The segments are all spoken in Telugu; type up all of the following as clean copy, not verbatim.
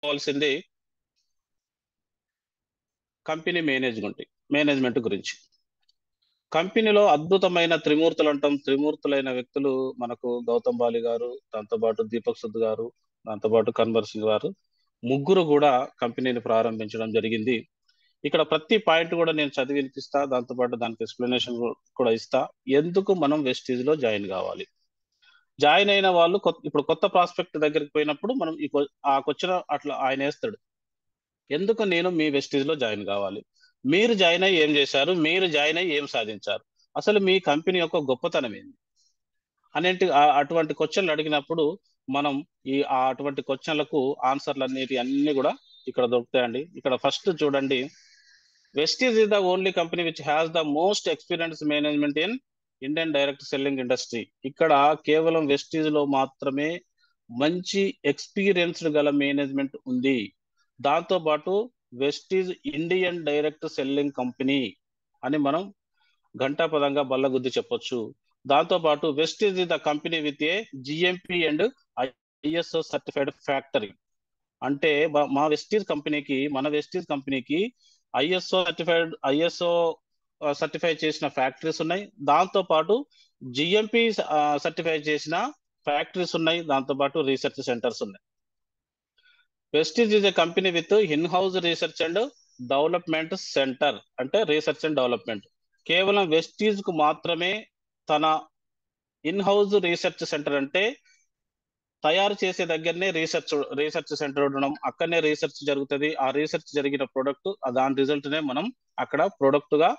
కావాల్సింది కంపెనీ మేనేజ్మెంట్ గురించి. కంపెనీలో అద్భుతమైన త్రిమూర్తులు అంటాం. త్రిమూర్తులైన వ్యక్తులు మనకు గౌతమ్ బాలి గారు, దాంతోపాటు దీపక్ సుద్ గారు, దాంతోపాటు కన్వర్ సింగ్ గారు, ముగ్గురు కూడా కంపెనీని ప్రారంభించడం జరిగింది. ఇక్కడ ప్రతి పాయింట్ కూడా నేను చదివి వినిపిస్తా, దాంతోపాటు దానికి ఎక్స్ప్లెనేషన్ కూడా ఇస్తా. ఎందుకు మనం వెస్టీజ్ లో జాయిన్ కావాలి? జాయిన్ అయిన వాళ్ళు ఇప్పుడు కొత్త ప్రాస్పెక్ట్ దగ్గరికి పోయినప్పుడు మనం ఆ క్వశ్చన్ అట్లా ఆయన వేస్తాడు, ఎందుకు నేను మీ వెస్టీజ్ లో జాయిన్ కావాలి? మీరు జాయిన్ అయ్యి ఏం చేశారు? మీరు జాయిన్ అయ్యి ఏం సాధించారు? అసలు మీ కంపెనీ యొక్క గొప్పతనం ఏంది అనేటి అటువంటి క్వశ్చన్లు అడిగినప్పుడు మనం అటువంటి క్వశ్చన్లకు ఆన్సర్లు అన్ని కూడా ఇక్కడ దొరుకుతాయండి. ఇక్కడ ఫస్ట్ చూడండి, Vestige is the only company which has the most experience management in Indian direct selling industry. ఇక్కడ కేవలం వెస్టీజ్ లో మాత్రమే మంచి ఎక్స్పీరియన్స్డ్ గల మేనేజ్మెంట్ ఉంది. దాంతో పాటు Vestige Indian direct selling company అని మనం ఘంటాపదంగా బల్లగుద్ది చెప్పొచ్చు. దాంతో పాటు Vestige is the company with a GMP and ISO certified factory. అంటే మన వెస్టీజ్ కంపెనీకి ఐఎస్ఓ సర్టిఫై చేసిన ఫ్యాక్టరీస్ ఉన్నాయి. దాంతో పాటు జిఎంపి సర్టిఫై చేసిన ఫ్యాక్టరీస్ ఉన్నాయి. దాంతో పాటు రీసెర్చ్ సెంటర్స్ ఉన్నాయి. Vestige is a company with in house research and development centre. అంటే రీసెర్చ్ అండ్ డెవలప్మెంట్ కేవలం వెస్టీజ్ కు మాత్రమే తన ఇన్ హౌస్ రీసెర్చ్ సెంటర్, అంటే తయారు చేసే దగ్గరనే రీసెర్చ్ సెంటర్ ఉండడం, అక్కడనే రీసెర్చ్ జరుగుతుంది. ఆ రీసెర్చ్ జరిగిన ప్రొడక్ట్ దాని రిజల్ట్ నే మనం అక్కడ ప్రొడక్ట్ గా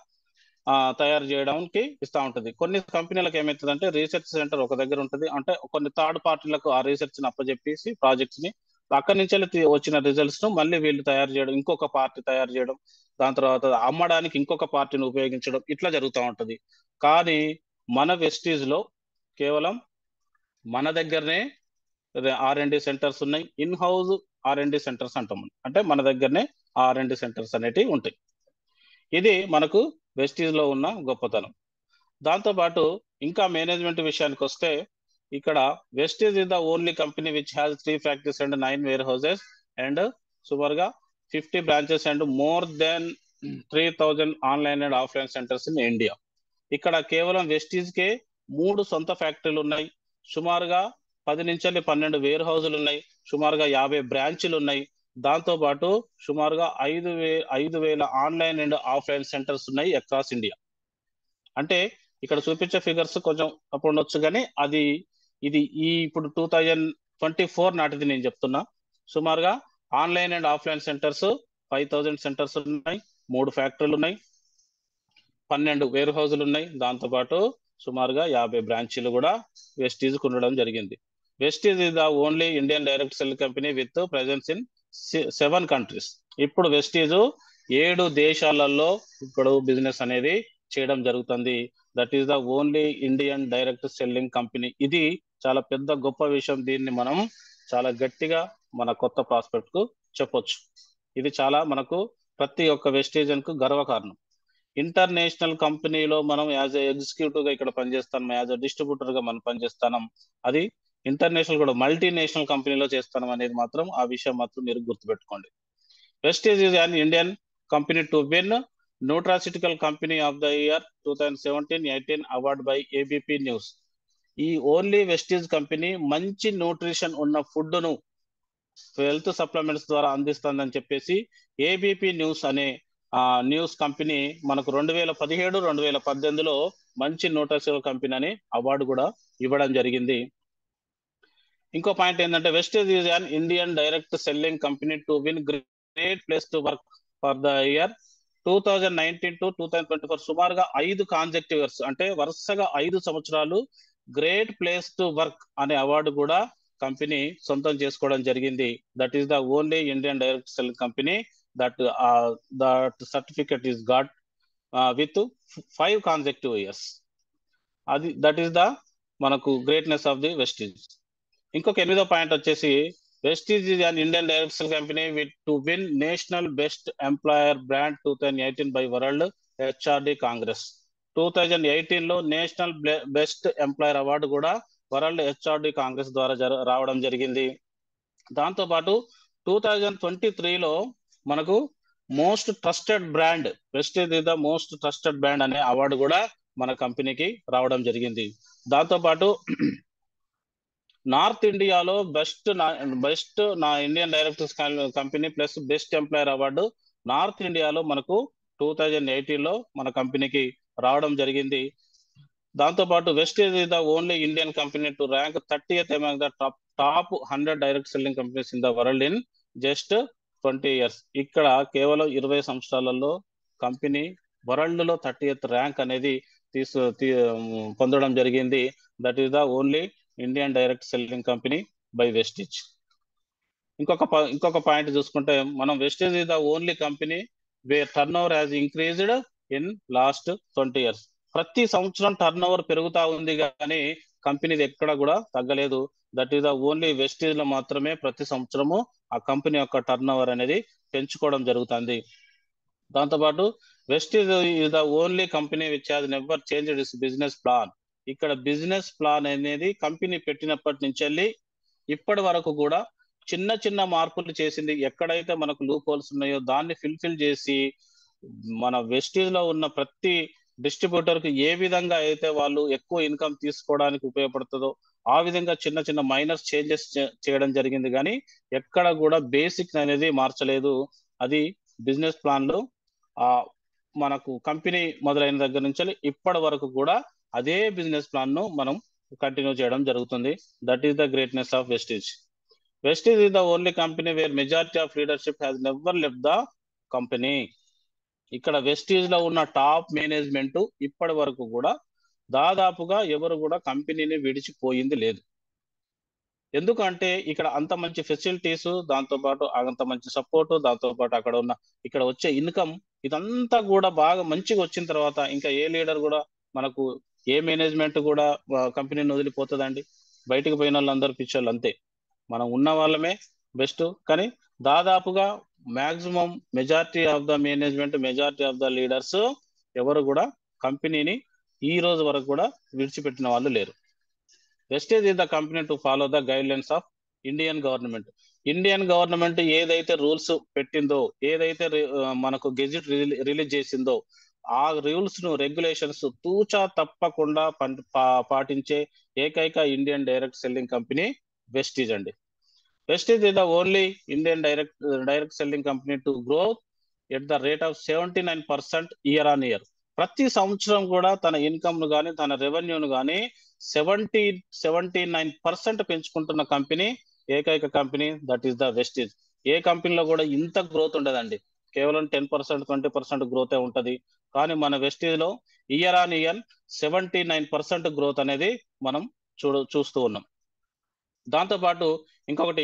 తయారు చేయడానికి ఇస్తా ఉంటది. కొన్ని కంపెనీలకు ఏమవుతుందంటే రీసెర్చ్ సెంటర్ ఒక దగ్గర ఉంటుంది, అంటే కొన్ని థర్డ్ పార్టీలకు ఆ రీసెర్చ్ ని అప్పచెప్పేసి ప్రాజెక్ట్స్ ని అక్కడి నుంచి వచ్చిన రిజల్ట్స్ ను మళ్ళీ వీళ్ళు తయారు చేయడం, ఇంకొక పార్టీ తయారు చేయడం, దాని తర్వాత అమ్మడానికి ఇంకొక పార్టీని ఉపయోగించడం, ఇట్లా జరుగుతూ ఉంటది. కానీ మన వెస్టీజ్ లో కేవలం మన దగ్గరనే R&D సెంటర్స్ ఉన్నాయి. ఇన్ హౌస్ R&D సెంటర్స్ అంటాం. అంటే మన దగ్గరనే R&D సెంటర్స్ అనేటివి ఉంటాయి. ఇది మనకు వెస్టీజ్ లో ఉన్న గొప్పతనం. దాంతో పాటు ఇంకా మేనేజ్మెంట్ విషయానికి వస్తే, ఇక్కడ Vestige is the only company which has 3 factories and 9 warehouses and సుమారుగా 50 branches and more than 3000 online and offline centres in India. ఇక్కడ కేవలం వెస్టీజ్ కే 3 సొంత ఫ్యాక్టరీలు ఉన్నాయి, సుమారుగా 10 నుంచి 12 వేర్ హౌజులు ఉన్నాయి, సుమారుగా 50 బ్రాంచ్లు ఉన్నాయి. దాంతో పాటు సుమారుగా 5,000 ఆన్లైన్ అండ్ ఆఫ్లైన్ సెంటర్స్ ఉన్నాయి అక్రాస్ ఇండియా. అంటే ఇక్కడ చూపించే ఫిగర్స్ కొంచెం అప్పుడు ఉండొచ్చు, కానీ ఇది ఇప్పుడు 2024 నాటిది నేను చెప్తున్నా. సుమారుగా online and offline centres 5,000 centres ఉన్నాయి, 3 ఫ్యాక్టరీలు ఉన్నాయి, 12 వేర్ హౌజులు ఉన్నాయి. దాంతో పాటు సుమారుగా 50 బ్రాంచీలు కూడా వెస్టీజ్ ఉండడం జరిగింది. Vestige is the only Indian direct sell company with presence in 7 countries. ఇప్పుడు వెస్టీజ్ 7 దేశాలలో ఇప్పుడు బిజినెస్ అనేది చేయడం జరుగుతుంది. That is the only Indian direct selling company. ఇది చాలా పెద్ద గొప్ప విషయం. దీన్ని మనం చాలా గట్టిగా మన కొత్త ప్రాస్పెక్ట్ కు చెప్పొచ్చు. ఇది చాలా మనకు ప్రతి ఒక్క వెస్టీజన్ కు గర్వకారణం. ఇంటర్నేషనల్ కంపెనీలో మనం యాజ్ ఎగ్జిక్యూటివ్ గా ఇక్కడ పనిచేస్తాం, యాజ్ డిస్ట్రిబ్యూటర్ గా మనం పనిచేస్తాం. అది ఇంటర్నేషనల్ కూడా మల్టీనేషనల్ కంపెనీలో చేస్తాం అనేది మాత్రం ఆ విషయం మాత్రం మీరు గుర్తుపెట్టుకోండి. Vestige is an Indian company to win nutraceutical company of the year 2017-18 award by ABP news. ఈ ఓన్లీ వెస్టీజ్ కంపెనీ మంచి న్యూట్రిషన్ ఉన్న ఫుడ్ ను హెల్త్ సప్లిమెంట్స్ ద్వారా అందిస్తుందని చెప్పేసి ఏబిపి న్యూస్ అనే న్యూస్ కంపెనీ మనకు 2017-2018లో మంచి న్యూట్రిషనల్ కంపెనీ అని అవార్డు కూడా ఇవ్వడం జరిగింది. ఇంకో పాయింట్ ఏంటంటే Vestige is an Indian direct selling company to win great place to work for the year 2019-2024. సుమారుగా 5 కాన్సెక్టివ్ ఇయర్స్, అంటే వరుసగా 5 సంవత్సరాలు గ్రేట్ ప్లేస్ టు వర్క్ అనే అవార్డు కూడా కంపెనీ సొంతం చేసుకోవడం జరిగింది. That is the only Indian direct selling company that certificate is got with 5 కాన్సెక్టివ్ years. That is the మనకు గ్రేట్నెస్ ఆఫ్ ది వెస్టీజ్. ఇంకొక 8వ పాయింట్ వచ్చేసి, Vestige is an Indian direct sell company with to win national best employer brand 2018 by world HRD congress. 2018లో నేషనల్ బెస్ట్ ఎంప్లాయర్ అవార్డు కూడా వరల్డ్ హెచ్ఆర్డి కాంగ్రెస్ ద్వారా రావడం జరిగింది. దాంతో పాటు 2023లో మనకు most trusted brand, Vestige is the most trusted brand అనే అవార్డు కూడా మన కంపెనీకి రావడం జరిగింది. దాంతోపాటు నార్త్ ఇండియాలో బెస్ట్ నా Indian directors company plus best employer award north ఇండియాలో మనకు 2018లో మన కంపెనీకి రావడం జరిగింది. దాంతోపాటు Vestige is the only Indian company to rank 30th among the top 100 direct selling companies in the world in just 20 years. ఇక్కడ కేవలం 20 సంవత్సరాలలో కంపెనీ వరల్డ్ లో 30th ర్యాంక్ అనేది పొందడం జరిగింది. That is the only Indian direct selling company by Vestige. ఇంకొక పాయింట్ చూసుకుంటే మనం Vestige is the only company wear turn over has increased in last 20 years. ప్రతి సంవత్సరం టర్న్ ఓవర్ పెరుగుతా ఉంది కానీ కంపెనీది ఎక్కడ కూడా తగ్గలేదు. That is the only Vestige లో మాత్రమే ప్రతి సంవత్సరము ఆ కంపెనీ యొక్క టర్న్ ఓవర్ అనేది పెంచుకోవడం జరుగుతుంది. దాంతోపాటు Vestige is the only company which has never changed it's business plan. ఇక్కడ బిజినెస్ ప్లాన్ అనేది కంపెనీ పెట్టినప్పటి నుంచి వెళ్ళి ఇప్పటి వరకు కూడా చిన్న చిన్న మార్పులు చేసింది. ఎక్కడైతే మనకు లూప్ హోల్స్ ఉన్నాయో దాన్ని ఫిల్ఫిల్ చేసి మన వెస్టీజ్ లో ఉన్న ప్రతి డిస్ట్రిబ్యూటర్ కి ఏ విధంగా అయితే వాళ్ళు ఎక్కువ ఇన్కమ్ తీసుకోవడానికి ఉపయోగపడుతుందో ఆ విధంగా చిన్న చిన్న మైనర్ చేంజెస్ చేయడం జరిగింది కానీ ఎక్కడ కూడా బేసిక్ అనేది మార్చలేదు. అది బిజినెస్ ప్లాన్ లో మనకు కంపెనీ మొదలైన దగ్గర నుంచి ఇప్పటి వరకు కూడా అదే బిజినెస్ ప్లాన్ ను మనం కంటిన్యూ చేయడం జరుగుతుంది. That is the greatness of Vestige. Vestige is the only company wear majority of leadership has never left the company. ఇక్కడ వెస్టీజ్ లో ఉన్న టాప్ మేనేజ్మెంట్ ఇప్పటి వరకు కూడా దాదాపుగా ఎవరు కూడా కంపెనీని విడిచిపోయింది లేదు. ఎందుకంటే ఇక్కడ అంత మంచి ఫెసిలిటీస్, దాంతోపాటు అంత మంచి సపోర్ట్, దాంతోపాటు ఇక్కడ వచ్చే ఇన్కమ్ ఇదంతా కూడా బాగా మంచిగా వచ్చిన తర్వాత ఇంకా ఏ లీడర్ కూడా మనకు ఏ మేనేజ్మెంట్ కూడా కంపెనీని వదిలిపోతుందండి. బయటకు పోయిన వాళ్ళందరూ పిచ్చోళ్ళు అంతే. మనం ఉన్న వాళ్ళమే బెస్ట్. కానీ దాదాపుగా maximum majority of the management, majority of the leaders ఎవరు కూడా కంపెనీని ఈ రోజు వరకు కూడా విడిచిపెట్టిన వాళ్ళు లేరు. Vestige is the company to follow the guide lines of Indian government. Indian government ఏదైతే రూల్స్ పెట్టిందో, ఏదైతే మనకు గెజిట్ రిలీజ్ చేసిందో ఆ రూల్స్ ను, రెగ్యులేషన్స్ తూచా తప్పకుండా పాటించే ఏకైక Indian direct selling company Vestige అండి. Vestige is the only Indian direct selling company to grow at the rate of 79% year on year. ప్రతి సంవత్సరం కూడా తన ఇన్కమ్ ను కానీ తన రెవెన్యూను కానీ 79% పెంచుకుంటున్న కంపెనీ ఏకైక company that is the Vestige. ఏ కంపెనీలో కూడా ఇంత గ్రోత్ ఉండదండి. కేవలం 10%, 20% గ్రోతే ఉంటది. కానీ మన వెస్టీజ్ లో ఇయర్ ఆన్ ఇయర్ 79% గ్రోత్ అనేది మనం చూస్తూ ఉన్నాం. దాంతోపాటు ఇంకొకటి,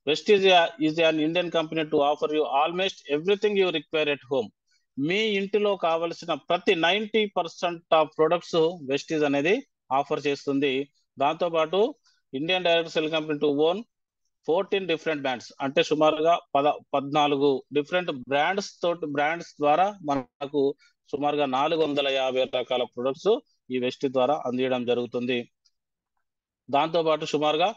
Vestige is an Indian company to offer you almost everything you require at home. మీ ఇంటిలో కావలసిన ప్రతి 90% ఆఫ్ ప్రొడక్ట్స్ వెస్టీజ్ అనేది ఆఫర్ చేస్తుంది. దాంతోపాటు Indian direct sell company to own 14 different brands, అంటే సుమారుగా 14 డిఫరెంట్ బ్రాండ్స్ ద్వారా మనకు సుమారుగా 450 రకాల ప్రొడక్ట్స్ ఈ వెస్టీజ్ ద్వారా అందించడం జరుగుతుంది. దాంతోపాటు సుమారుగా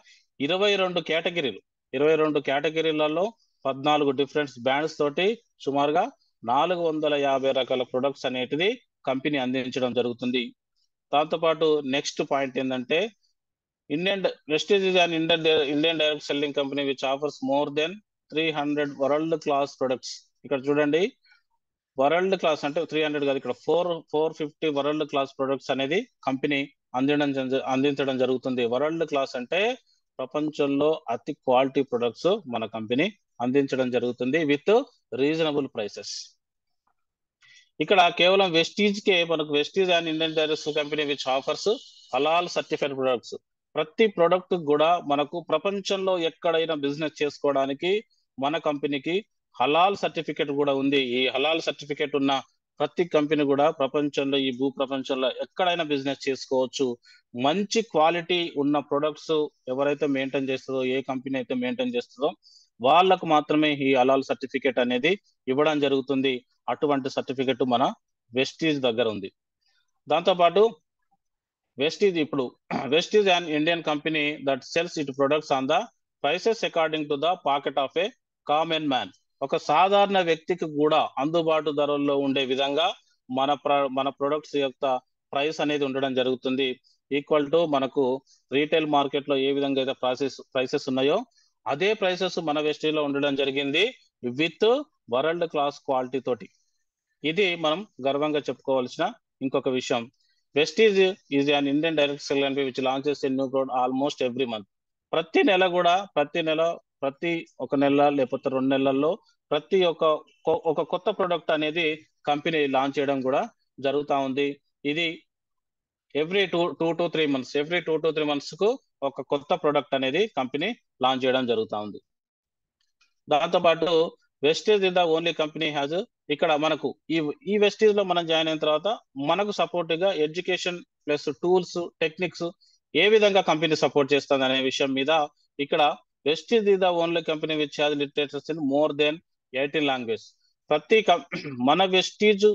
22 కేటగిరీలలో 14 డిఫరెంట్ బ్రాండ్స్ తోటి సుమారుగా 450 రకాల ప్రొడక్ట్స్ అనేటిది కంపెనీ అందించడం జరుగుతుంది. దాంతోపాటు నెక్స్ట్ పాయింట్ ఏంటంటే Vestige is an Indian direct selling company which offers more than 300 world class products. ఇక్కడ చూడండి, వరల్డ్ క్లాస్ అంటే 300 కాదు, ఇక్కడ 450 వరల్డ్ క్లాస్ ప్రొడక్ట్స్ అనేది కంపెనీ అందించడం జరుగుతుంది. వరల్డ్ క్లాస్ అంటే ప్రపంచంలో అతి క్వాలిటీ ప్రొడక్ట్స్ మన కంపెనీ అందించడం జరుగుతుంది విత్ రీజనబుల్ ప్రైసెస్. ఇక్కడ కేవలం మనకు Vestige and Indian direct company which offers halal certified products. ప్రతి ప్రొడక్ట్ కూడా మనకు ప్రపంచంలో ఎక్కడైనా బిజినెస్ చేసుకోవడానికి మన కంపెనీకి హలాల్ సర్టిఫికేట్ కూడా ఉంది. ఈ హలాల్ సర్టిఫికేట్ ఉన్న ప్రతి కంపెనీ కూడా ప్రపంచంలో, ఈ భూ ప్రపంచంలో ఎక్కడైనా బిజినెస్ చేసుకోవచ్చు. మంచి క్వాలిటీ ఉన్న ప్రొడక్ట్స్ ఎవరైతే మెయింటైన్ చేస్తుందో, ఏ కంపెనీ అయితే మెయింటైన్ చేస్తుందో వాళ్ళకు మాత్రమే ఈ హలాల్ సర్టిఫికేట్ అనేది ఇవ్వడం జరుగుతుంది. అటువంటి సర్టిఫికేట్ మన వెస్టీజ్ దగ్గర ఉంది. దాంతోపాటు Vestige and Indian company that cells it products on the prices according to the pocket of a common man, ఒక సాధారణ వ్యక్తికి కూడా అందుబాటు ధరల్లో ఉండే విధంగా మన ప్రొడక్ట్స్ యొక్క ప్రైస్ అనేది ఉండడం జరుగుతుంది. ఈక్వల్ టు మనకు రీటైల్ మార్కెట్ లో ఏ విధంగా అయితే ప్రైసెస్ ఉన్నాయో అదే ప్రైసెస్ మన వెస్టీజ్ లో ఉండడం జరిగింది, విత్ వరల్డ్ క్లాస్ క్వాలిటీ తోటి. ఇది మనం గర్వంగా చెప్పుకోవాల్సిన ఇంకొక విషయం. Vestige is an Indian direct sell company which launches a new product almost every month. ప్రతి నెల ప్రతి ఒక నెల లేకపోతే 2 నెలల్లో ప్రతి ఒక కొత్త ప్రొడక్ట్ అనేది కంపెనీ లాంచ్ చేయడం కూడా జరుగుతూ ఉంది. ఇది ఎవ్రీ 2 to 3 months కు ఒక కొత్త ప్రొడక్ట్ అనేది కంపెనీ లాంచ్ చేయడం జరుగుతూ ఉంది. దాంతోపాటు Vestige is the only company has, ఇక్కడ మనకు ఈ వెస్టీజ్ లో మనం జాయిన్ అయిన తర్వాత మనకు సపోర్ట్ గా ఎడ్యుకేషన్ ప్లస్ టూల్స్ టెక్నిక్స్ ఏ విధంగా కంపెనీ సపోర్ట్ చేస్తుంది అనే విషయం మీద ఇక్కడ Vestige is the only company which has literatures in more than 18 language. మన వెస్టీజ్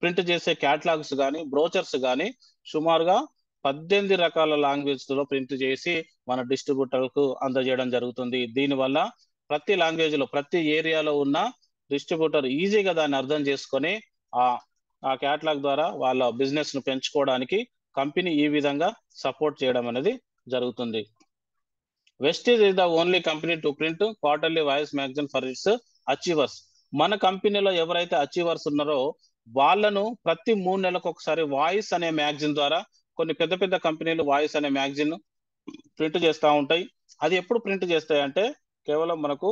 ప్రింట్ చేసే క్యాటలాగ్స్ కానీ బ్రోచర్స్ కానీ సుమారుగా 18 రకాల లాంగ్వేజ్ లో ప్రింట్ చేసి మన డిస్ట్రిబ్యూటర్లకు అందజేయడం జరుగుతుంది. దీనివల్ల ప్రతి లాంగ్వేజ్ లో ప్రతి ఏరియాలో ఉన్న డిస్ట్రిబ్యూటర్ ఈజీగా దాన్ని అర్థం చేసుకొని ఆ క్యాటలాగ్ ద్వారా వాళ్ళ బిజినెస్ ను పెంచుకోవడానికి కంపెనీ ఈ విధంగా సపోర్ట్ చేయడం అనేది జరుగుతుంది. Vestige is the only company to print quarterly voice magazine for it's achievers. మన కంపెనీలో ఎవరైతే అచీవర్స్ ఉన్నారో వాళ్ళను ప్రతి 3 నెలలకు ఒకసారి వాయిస్ అనే మ్యాగజైన్ ద్వారా, కొన్ని పెద్ద పెద్ద కంపెనీలు వాయిస్ అనే మ్యాగజైన్ ప్రింట్ చేస్తూ ఉంటాయి. అది ఎప్పుడు ప్రింట్ చేస్తాయంటే కేవలం మనకు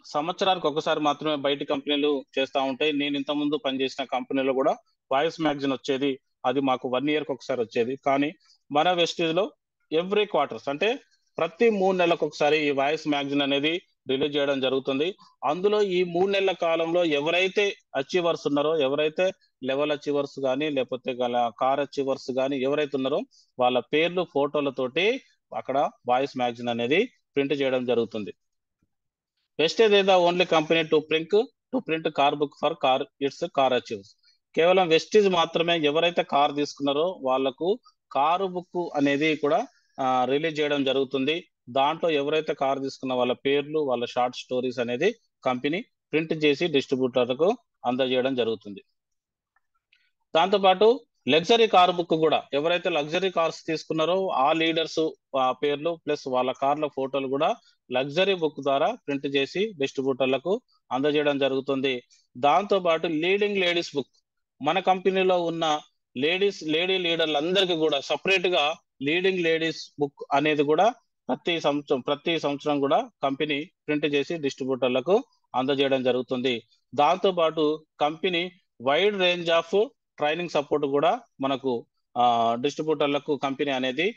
సంవత్సరానికి ఒకసారి మాత్రమే బయట కంపెనీలు చేస్తూ ఉంటాయి. నేను ఇంతకుముందు పనిచేసిన కంపెనీలో కూడా వాయిస్ మ్యాగజైన్ వచ్చేది, అది మాకు 1 year కి ఒకసారి వచ్చేది. కానీ మన వెస్టీజ్ లో ఎవ్రీ క్వార్టర్స్ అంటే ప్రతి 3 నెలలకు ఒకసారి ఈ వాయిస్ మ్యాగజైన్ అనేది రిలీజ్ చేయడం జరుగుతుంది. అందులో ఈ 3 నెలల కాలంలో ఎవరైతే అచీవర్స్ ఉన్నారో, ఎవరైతే లెవెల్ అచీవర్స్ కానీ లేకపోతే కార్ అచీవర్స్ కానీ ఎవరైతే ఉన్నారో వాళ్ళ పేర్లు ఫోటోలతోటి అక్కడ వాయిస్ మ్యాగజైన్ అనేది ప్రింట్ చేయడం జరుగుతుంది. Vestige is the only company to print car book for car achievers. కేవలం వెస్టీజ్ మాత్రమే ఎవరైతే కార్ తీసుకున్నారో వాళ్లకు కారు బుక్ అనేది కూడా రిలీజ్ చేయడం జరుగుతుంది. దాంట్లో ఎవరైతే కార్ తీసుకున్న వాళ్ళ పేర్లు వాళ్ళ షార్ట్ స్టోరీస్ అనేది కంపెనీ ప్రింట్ చేసి డిస్ట్రిబ్యూటర్లకు అందజేయడం జరుగుతుంది. దాంతోపాటు లగ్జరీ కార్ బుక్ కూడా ఎవరైతే లగ్జరీ కార్స్ తీసుకున్నారో ఆ లీడర్స్ పేర్లు ప్లస్ వాళ్ళ కార్ల ఫోటోలు కూడా లగ్జరీ బుక్ ద్వారా ప్రింట్ చేసి డిస్ట్రిబ్యూటర్లకు అందజేయడం జరుగుతుంది. దాంతోపాటు లీడింగ్ లేడీస్ బుక్, మన కంపెనీలో ఉన్న లేడీ లీడర్లందరికీ కూడా సపరేట్ గా లీడింగ్ లేడీస్ బుక్ అనేది కూడా ప్రతి సంవత్సరం కూడా కంపెనీ ప్రింట్ చేసి డిస్ట్రిబ్యూటర్లకు అందజేయడం జరుగుతుంది. దాంతోపాటు company wide range of training support కూడా మనకు డిస్ట్రిబ్యూటర్లకు కంపెనీ అనేది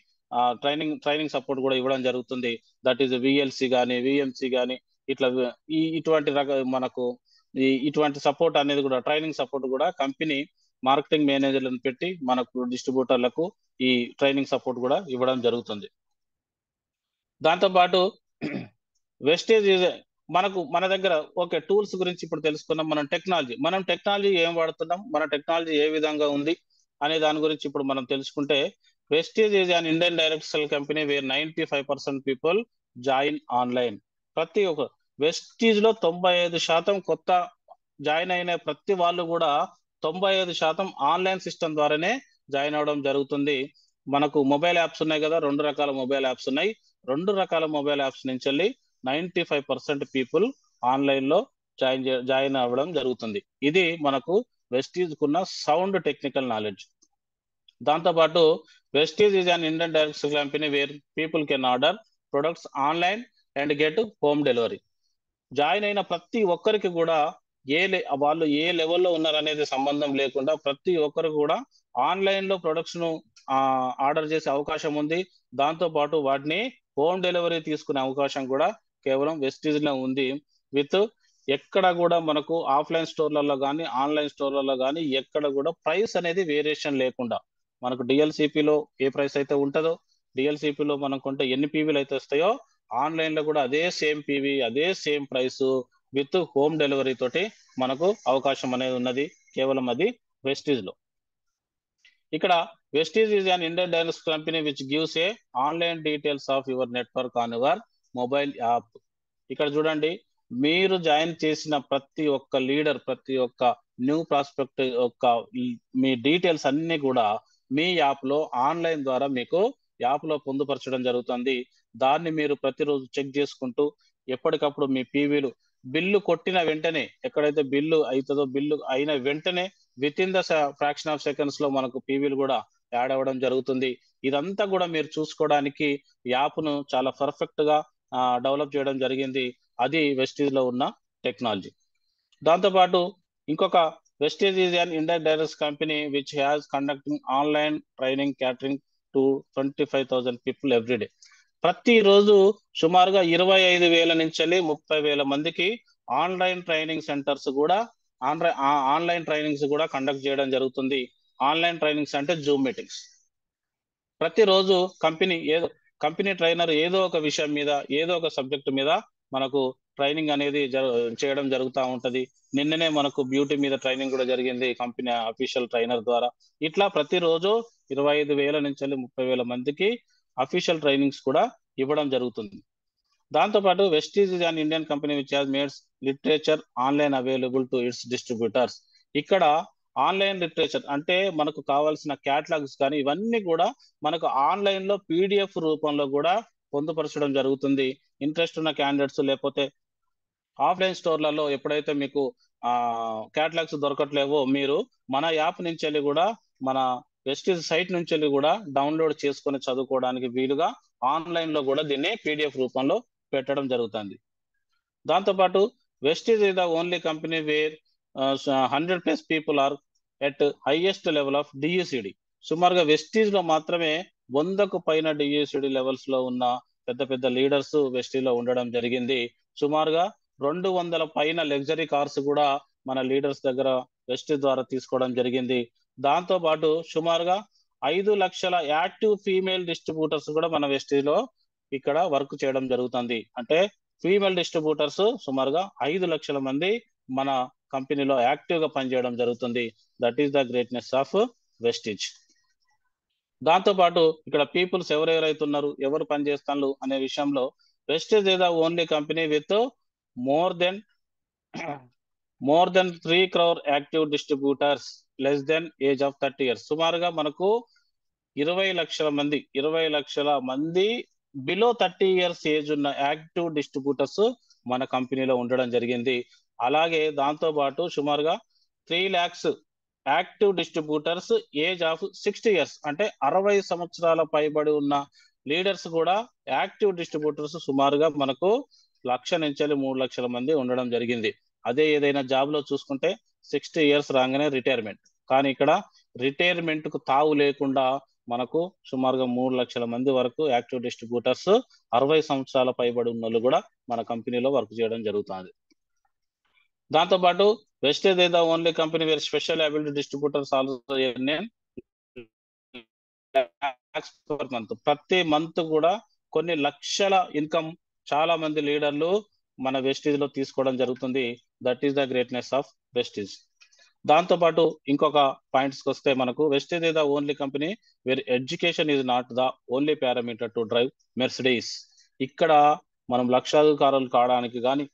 ట్రైనింగ్ సపోర్ట్ కూడా ఇవ్వడం జరుగుతుంది. దట్ ఈస్ విఎల్సి కానీ విఎంసి కానీ ఇట్లా ఇటువంటి మనకు ఇటువంటి సపోర్ట్ అనేది కూడా ట్రైనింగ్ సపోర్ట్ కూడా కంపెనీ మార్కెటింగ్ మేనేజర్లను పెట్టి మనకు డిస్ట్రిబ్యూటర్లకు ఈ ట్రైనింగ్ సపోర్ట్ కూడా ఇవ్వడం జరుగుతుంది. దాంతోపాటు వెస్టేజ్ మన దగ్గర ఓకే టూల్స్ గురించి ఇప్పుడు తెలుసుకున్నాం. మనం టెక్నాలజీ ఏం వాడుతున్నాం, మన టెక్నాలజీ ఏ విధంగా ఉంది అనే దాని గురించి ఇప్పుడు మనం తెలుసుకుంటే, Vestige is an Indian direct sell company where 95% people join online. ప్రతి ఒక్క వెస్టేజ్ లో 95% కొత్త జాయిన్ అయిన ప్రతి వాళ్ళు కూడా 95% ఆన్లైన్ సిస్టమ్ ద్వారానే జాయిన్ అవడం జరుగుతుంది. మనకు మొబైల్ యాప్స్ ఉన్నాయి కదా, 2 రకాల మొబైల్ యాప్స్ ఉన్నాయి. 2 రకాల మొబైల్ యాప్స్ నుంచి వెళ్ళి 95% పీపుల్ ఆన్లైన్ లో జాయిన్ అవ్వడం జరుగుతుంది. ఇది మనకు వెస్టీజ్ కున్న సౌండ్ టెక్నికల్ నాలెడ్జ్. దాంతోపాటు Vestige is an Indian direct sell company where people can order products online and get home delivery. Join అయిన ప్రతి ఒక్కరికి కూడా వాళ్ళు ఏ లెవెల్లో ఉన్నారనేది సంబంధం లేకుండా ప్రతి ఒక్కరు కూడా ఆన్లైన్ లో ప్రొడక్ట్స్ ను ఆర్డర్ చేసే అవకాశం ఉంది. దాంతో పాటు వాటిని హోమ్ డెలివరీ తీసుకునే అవకాశం కూడా కేవలం వెస్టీజ్ లో ఉంది. విత్ ఎక్కడ కూడా మనకు ఆఫ్లైన్ స్టోర్లలో కానీ ఆన్లైన్ స్టోర్లలో కానీ ఎక్కడ కూడా ప్రైస్ అనేది వేరియేషన్ లేకుండా, మనకు డిఎల్సిపిలో ఏ ప్రైస్ అయితే ఉంటుందో, డిఎల్సిపిలో మనం కొంటే ఎన్ని పీవీలు అయితే వస్తాయో ఆన్లైన్ లో కూడా అదే సేమ్ పీవీ అదే same price with home delivery తోటి మనకు అవకాశం అనేది ఉన్నది కేవలం అది వెస్టీజ్ లో. ఇక్కడ Vestige is an Indian direct company which gives a online details of your network on your mobile app. ఇక్కడ చూడండి, మీరు జాయిన్ చేసిన ప్రతి ఒక్క లీడర్, ప్రతి ఒక్క న్యూ ప్రాస్పెక్ట్ యొక్క మీ డీటెయిల్స్ అన్ని కూడా మీ యాప్ లో ఆన్లైన్ ద్వారా మీకు యాప్ లో పొందుపరచడం జరుగుతుంది. దాన్ని మీరు ప్రతిరోజు చెక్ చేసుకుంటూ ఎప్పటికప్పుడు మీ పీవీలు బిల్లు కొట్టిన వెంటనే, ఎక్కడైతే బిల్లు అవుతుందో బిల్లు అయిన వెంటనే with in the fraction of seconds లో మనకు పీవీలు కూడా యాడ్ అవ్వడం జరుగుతుంది. ఇదంతా కూడా మీరు చూసుకోవడానికి యాప్ ను చాలా పర్ఫెక్ట్ గా డెవలప్ చేయడం జరిగింది. అది వెస్టీజ్ లో ఉన్న టెక్నాలజీ. దాంతోపాటు ఇంకొక Vestige is an Indian directs company which has conducting online training catering to 25,000 people everyday. ప్రతిరోజు సుమారుగా 25,000 నుంచి 30,000 మందికి ఆన్లైన్ ట్రైనింగ్ సెంటర్స్ కూడా ఆన్లైన్ ట్రైనింగ్స్ కూడా కండక్ట్ చేయడం జరుగుతుంది. ఆన్లైన్ ట్రైనింగ్స్ అంటే జూమ్ మీటింగ్స్. ప్రతిరోజు కంపెనీ ట్రైనర్ ఏదో ఒక విషయం మీద, ఏదో ఒక సబ్జెక్ట్ మీద మనకు ట్రైనింగ్ అనేది చేయడం జరుగుతూ ఉంటది. నిన్ననే మనకు బ్యూటీ మీద ట్రైనింగ్ కూడా జరిగింది కంపెనీ అఫీషియల్ ట్రైనర్ ద్వారా. ఇట్లా ప్రతిరోజు 25,000 నుంచి 30,000 మందికి అఫీషియల్ ట్రైనింగ్స్ కూడా ఇవ్వడం జరుగుతుంది. దాంతోపాటు Vestige is an Indian company which has maids literature online available to it's distributors. ఇక్కడ ఆన్లైన్ లిటరేచర్ అంటే మనకు కావాల్సిన క్యాటలాగ్స్ కానీ ఇవన్నీ కూడా మనకు ఆన్లైన్ లో పీడిఎఫ్ రూపంలో కూడా పొందుపరచడం జరుగుతుంది. ఇంట్రెస్ట్ ఉన్న క్యాండిడేట్స్ లేకపోతే ఆఫ్లైన్ స్టోర్లలో ఎప్పుడైతే మీకు క్యాటలాగ్స్ దొరకట్లేవో మీరు మన యాప్ నుంచి వెళ్ళి కూడా, మన వెస్టీజ్ సైట్ నుంచి వెళ్ళి కూడా డౌన్లోడ్ చేసుకొని చదువుకోవడానికి వీలుగా ఆన్లైన్ లో కూడా దీన్ని పీడిఎఫ్ రూపంలో పెట్టడం జరుగుతుంది. దాంతోపాటు Vestige is the only company where 100+ people are at highest level of DECD. సుమారుగా వెస్టీజ్ లో మాత్రమే 100కు పైన డిఈసిడి లెవెల్స్ లో ఉన్న పెద్ద పెద్ద లీడర్స్ వెస్టీజ్ లో ఉండడం జరిగింది. సుమారుగా 200 పైన లగ్జరీ కార్స్ కూడా మన లీడర్స్ దగ్గర వెస్టీజ్ ద్వారా తీసుకోవడం జరిగింది. దాంతో పాటు సుమారుగా 5 లక్షల యాక్టివ్ ఫీమేల్ డిస్ట్రిబ్యూటర్స్ కూడా మన వెస్టీజ్ లో ఇక్కడ వర్క్ చేయడం జరుగుతుంది. అంటే ఫీమేల్ డిస్ట్రిబ్యూటర్స్ సుమారుగా 5 లక్షల మంది మన కంపెనీలో యాక్టివ్ గా పనిచేయడం జరుగుతుంది. That is the greatness of Vestige. దాంతో పాటు ఇక్కడ పీపుల్స్ ఎవరెవరైతే ఉన్నారు, ఎవరు పనిచేస్తున్నారు అనే విషయంలో Vestige is the only company with more than 3 crore active distributors less than age of 30 years. సుమారుగా మనకు 20 లక్షల మంది బిలో 30 years ఏజ్ ఉన్న యాక్టివ్ డిస్ట్రిబ్యూటర్స్ మన కంపెనీలో ఉండడం జరిగింది. అలాగే దాంతో పాటు సుమారుగా 3 lakhs active distributors age of 60 years, అంటే 60 సంవత్సరాల పైబడి ఉన్న లీడర్స్ కూడా యాక్టివ్ డిస్ట్రిబ్యూటర్స్ సుమారుగా మనకు 1,00,000 నుంచి 3 లక్షల మంది ఉండడం జరిగింది. అదే ఏదైనా జాబ్ లో చూసుకుంటే 60 years రాగానే రిటైర్మెంట్, కానీ ఇక్కడ రిటైర్మెంట్ కు తావు లేకుండా మనకు సుమారుగా 3 లక్షల మంది వరకు యాక్టివ్ డిస్ట్రిబ్యూటర్స్ 60 సంవత్సరాల పైబడి ఉన్న వాళ్ళు కూడా మన కంపెనీలో వర్క్ చేయడం జరుగుతుంది. దాంతోపాటు Vestige is the only company wear special ability distributors also earn per month. ప్రతి మంత్ కూడా కొన్ని లక్షల ఇన్కమ్ చాలా మంది లీడర్లు మన వెస్టీజ్ లో తీసుకోవడం జరుగుతుంది. That is the greatness of Vestige. దాంతో పాటు ఇంకొక పాయింట్స్ కి వస్తే మనకు Vestige is the only company wear education is not the only parameter to drive Mercedes. ఇక్కడ మనం లక్షాధికారులు కావడానికి కానీ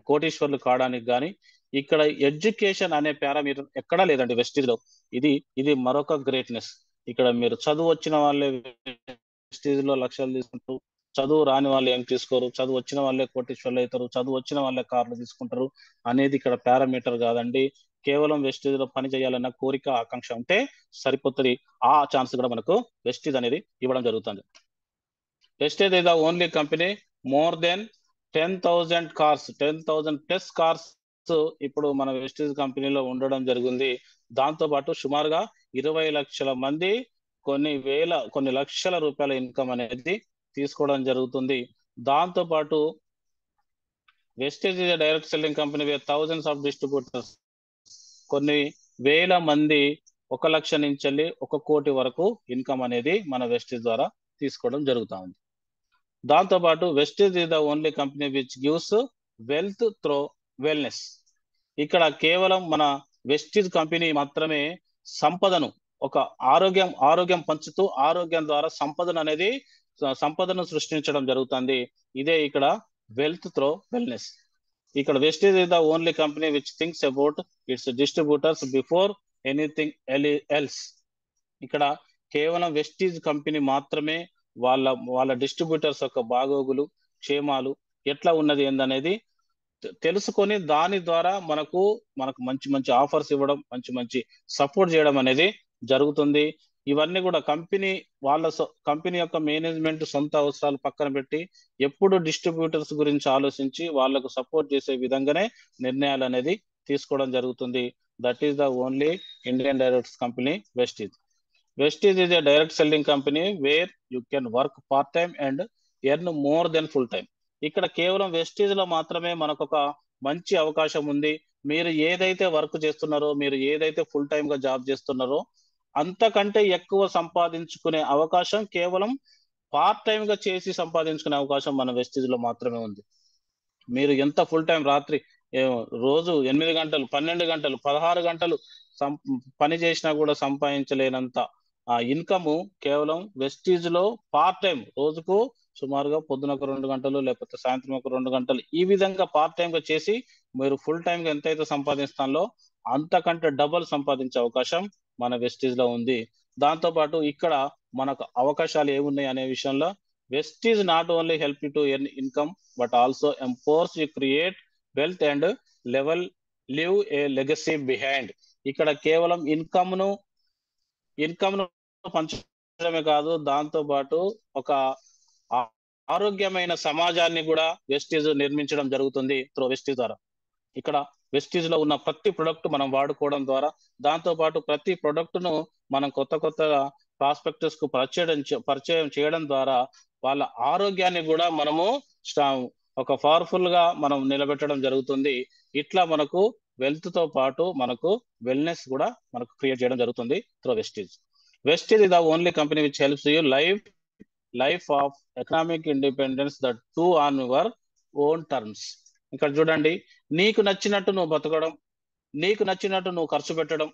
కోటీశ్వర్లు కావడానికి కానీ ఇక్కడ ఎడ్యుకేషన్ అనే పారామీటర్ ఎక్కడా లేదండి వెస్టీజ్ లో. ఇది మరొక గ్రేట్నెస్. ఇక్కడ మీరు చదువు వచ్చిన వాళ్ళే వెస్టీజ్ లో లక్షలు తీసుకుంటారు, చదువు రాని వాళ్ళు ఏం తీసుకోరు, చదువు వచ్చిన వాళ్ళే కోటీశ్వర్లు అవుతారు, చదువు వచ్చిన వాళ్ళే కార్లు తీసుకుంటారు అనేది ఇక్కడ పారామీటర్ కాదండి. కేవలం వెస్టీజ్ లో పని చేయాలన్న కోరిక, ఆకాంక్ష ఉంటే సరిపోతుంది. ఆ ఛాన్స్ కూడా మనకు వెస్టీజ్ అనేది ఇవ్వడం జరుగుతుంది. Vestige is the only company more than 10,000 cars, 10,000+ cars ఇప్పుడు మన వెస్టీజ్ కంపెనీలో ఉండడం జరిగింది. దాంతో పాటు సుమారుగా 20 లక్షల మంది కొన్ని లక్షల రూపాయల ఇన్కమ్ అనేది తీసుకోవడం జరుగుతుంది. దాంతో పాటు Vestige is direct selling company with thousands of distributors. కొన్ని వేల మంది 1 లక్ష నుంచి 1 కోటి వరకు ఇన్కమ్ అనేది మన వెస్టీజ్ ద్వారా తీసుకోవడం జరుగుతూ ఉంది. దాంతో పాటు Vestige is the only company which gives wealth through wellness. ఇక్కడ కేవలం మన వెస్టీజ్ కంపెనీ మాత్రమే సంపదను, ఒక ఆరోగ్యం పంచుతూ ఆరోగ్యం ద్వారా సంపదను అనేది సంపదను సృష్టించడం జరుగుతుంది. ఇదే ఇక్కడ వెల్త్ త్రో వెల్నెస్. ఇక్కడ Vestige is the only company which thinks about it's distributors before anything else. ఇక్కడ కేవలం వెస్టీజ్ కంపెనీ మాత్రమే వాళ్ళ డిస్ట్రిబ్యూటర్స్ యొక్క బాగోగులు, క్షేమాలు ఎట్లా ఉన్నది ఏందనేది తెలుసుకొని దాని ద్వారా మనకు మంచి మంచి ఆఫర్స్ ఇవ్వడం, మంచి మంచి సపోర్ట్ చేయడం అనేది జరుగుతుంది. ఇవన్నీ కూడా కంపెనీ యొక్క మేనేజ్మెంట్ సొంత అవసరాలు పక్కన పెట్టి ఎప్పుడు డిస్ట్రిబ్యూటర్స్ గురించి ఆలోచించి వాళ్లకు సపోర్ట్ చేసే విధంగానే నిర్ణయాలు అనేది తీసుకోవడం జరుగుతుంది. That is the only Indian directs company Vestige. Vestige is a direct selling company where you can work part time and earn more than full time. ఇక్కడ కేవలం వెస్టీజ్ లో మాత్రమే మనకు ఒక మంచి అవకాశం ఉంది. మీరు ఏదైతే వర్క్ చేస్తున్నారో, మీరు ఏదైతే ఫుల్ టైమ్ గా జాబ్ చేస్తున్నారో అంతకంటే ఎక్కువ సంపాదించుకునే అవకాశం కేవలం పార్ట్ టైమ్ గా చేసి సంపాదించుకునే అవకాశం మన వెస్టీజ్ లో మాత్రమే ఉంది. మీరు ఎంత ఫుల్ టైం రాత్రి రోజు 8 గంటలు, 12 గంటలు, 16 గంటలు పని చేసినా కూడా సంపాదించలేనంత ఆ ఇన్కమ్ కేవలం వెస్టీజ్ లో పార్ట్ టైం రోజుకు సుమారుగా పొద్దున ఒక 2 గంటలు లేకపోతే సాయంత్రం ఒక 2 గంటలు ఈ విధంగా పార్ట్ టైం గా చేసి మీరు ఫుల్ టైం గా ఎంతైతే సంపాదిస్తానో అంతకంటే డబుల్ సంపాదించే అవకాశం మన వెస్టీజ్ లో ఉంది. దాంతో పాటు ఇక్కడ మనకు అవకాశాలు ఏమున్నాయి అనే విషయంలో Vestige not only help you to earn income but also empowers you create wealth and live A legacy behind. ఇక్కడ కేవలం ఇన్కమ్ ను పంచడమే కాదు, దాంతో పాటు ఒక ఆరోగ్యమైన సమాజాన్ని కూడా వెస్టీజ్ నిర్మించడం జరుగుతుంది త్రూ వెస్టీజ్ ద్వారా. ఇక్కడ వెస్టీజ్ లో ఉన్న ప్రతి ప్రొడక్ట్ మనం వాడుకోవడం ద్వారా, దాంతో పాటు ప్రతి ప్రొడక్ట్ ను మనం కొత్త ప్రాస్పెక్టర్స్ కు పరిచయం చేయడం ద్వారా వాళ్ళ ఆరోగ్యాన్ని కూడా మనము ఒక పవర్ఫుల్ గా మనం నిలబెట్టడం జరుగుతుంది. ఇట్లా మనకు వెల్త్ తో పాటు మనకు వెల్నెస్ కూడా మనకు క్రియేట్ చేయడం జరుగుతుంది through Vestige. Vestige is the only company which helps you life of economic independence that too on your own terms. ఇక్కడ చూడండి, నీకు నచ్చినట్టు నువ్వు బతకడం, నీకు నచ్చినట్టు నువ్వు ఖర్చు పెట్టడం.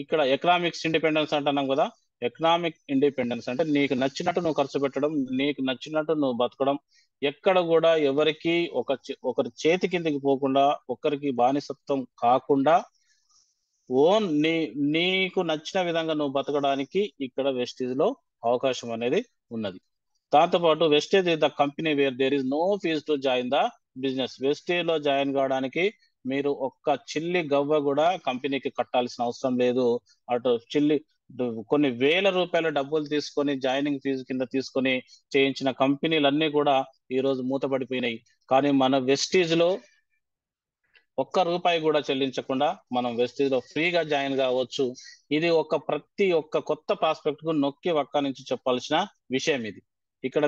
ఇక్కడ ఎకనామిక్స్ ఇండిపెండెన్స్ అంటున్నాం కదా, ఎకనామిక్ ఇండిపెండెన్స్ అంటే నీకు నచ్చినట్టు నువ్వు ఖర్చు పెట్టడం, నీకు నచ్చినట్టు నువ్వు బతకడం, ఎక్కడ కూడా ఎవరికి ఒకరి చేతి కిందకి పోకుండా, ఒకరికి బానిసత్వం కాకుండా నీకు నచ్చిన విధంగా నువ్వు బతకడానికి ఇక్కడ వెస్టీజ్ లో అవకాశం అనేది ఉన్నది. దాంతోపాటు Vestige is the company where there is no fees to join the business. Vestige లో జాయిన్ కావడానికి మీరు ఒక్క చిల్లి గవ్వ కూడా కంపెనీకి కట్టాల్సిన అవసరం లేదు. అటు కొన్ని వేల రూపాయల డబ్బులు తీసుకొని జాయినింగ్ ఫీజు కింద తీసుకొని చేయించిన కంపెనీలన్నీ కూడా ఈ రోజు మూతపడిపోయినాయి. కానీ మన వెస్టీజ్ లో ₹1 కూడా చెల్లించకుండా మనం వెస్టీజ్ లో ఫ్రీగా జాయిన్ కావచ్చు. ఇది ప్రతి ఒక్క కొత్త ప్రాస్పెక్ట్ కు నొక్కి ఒక్క నుంచి చెప్పాల్సిన విషయం ఇది. ఇక్కడ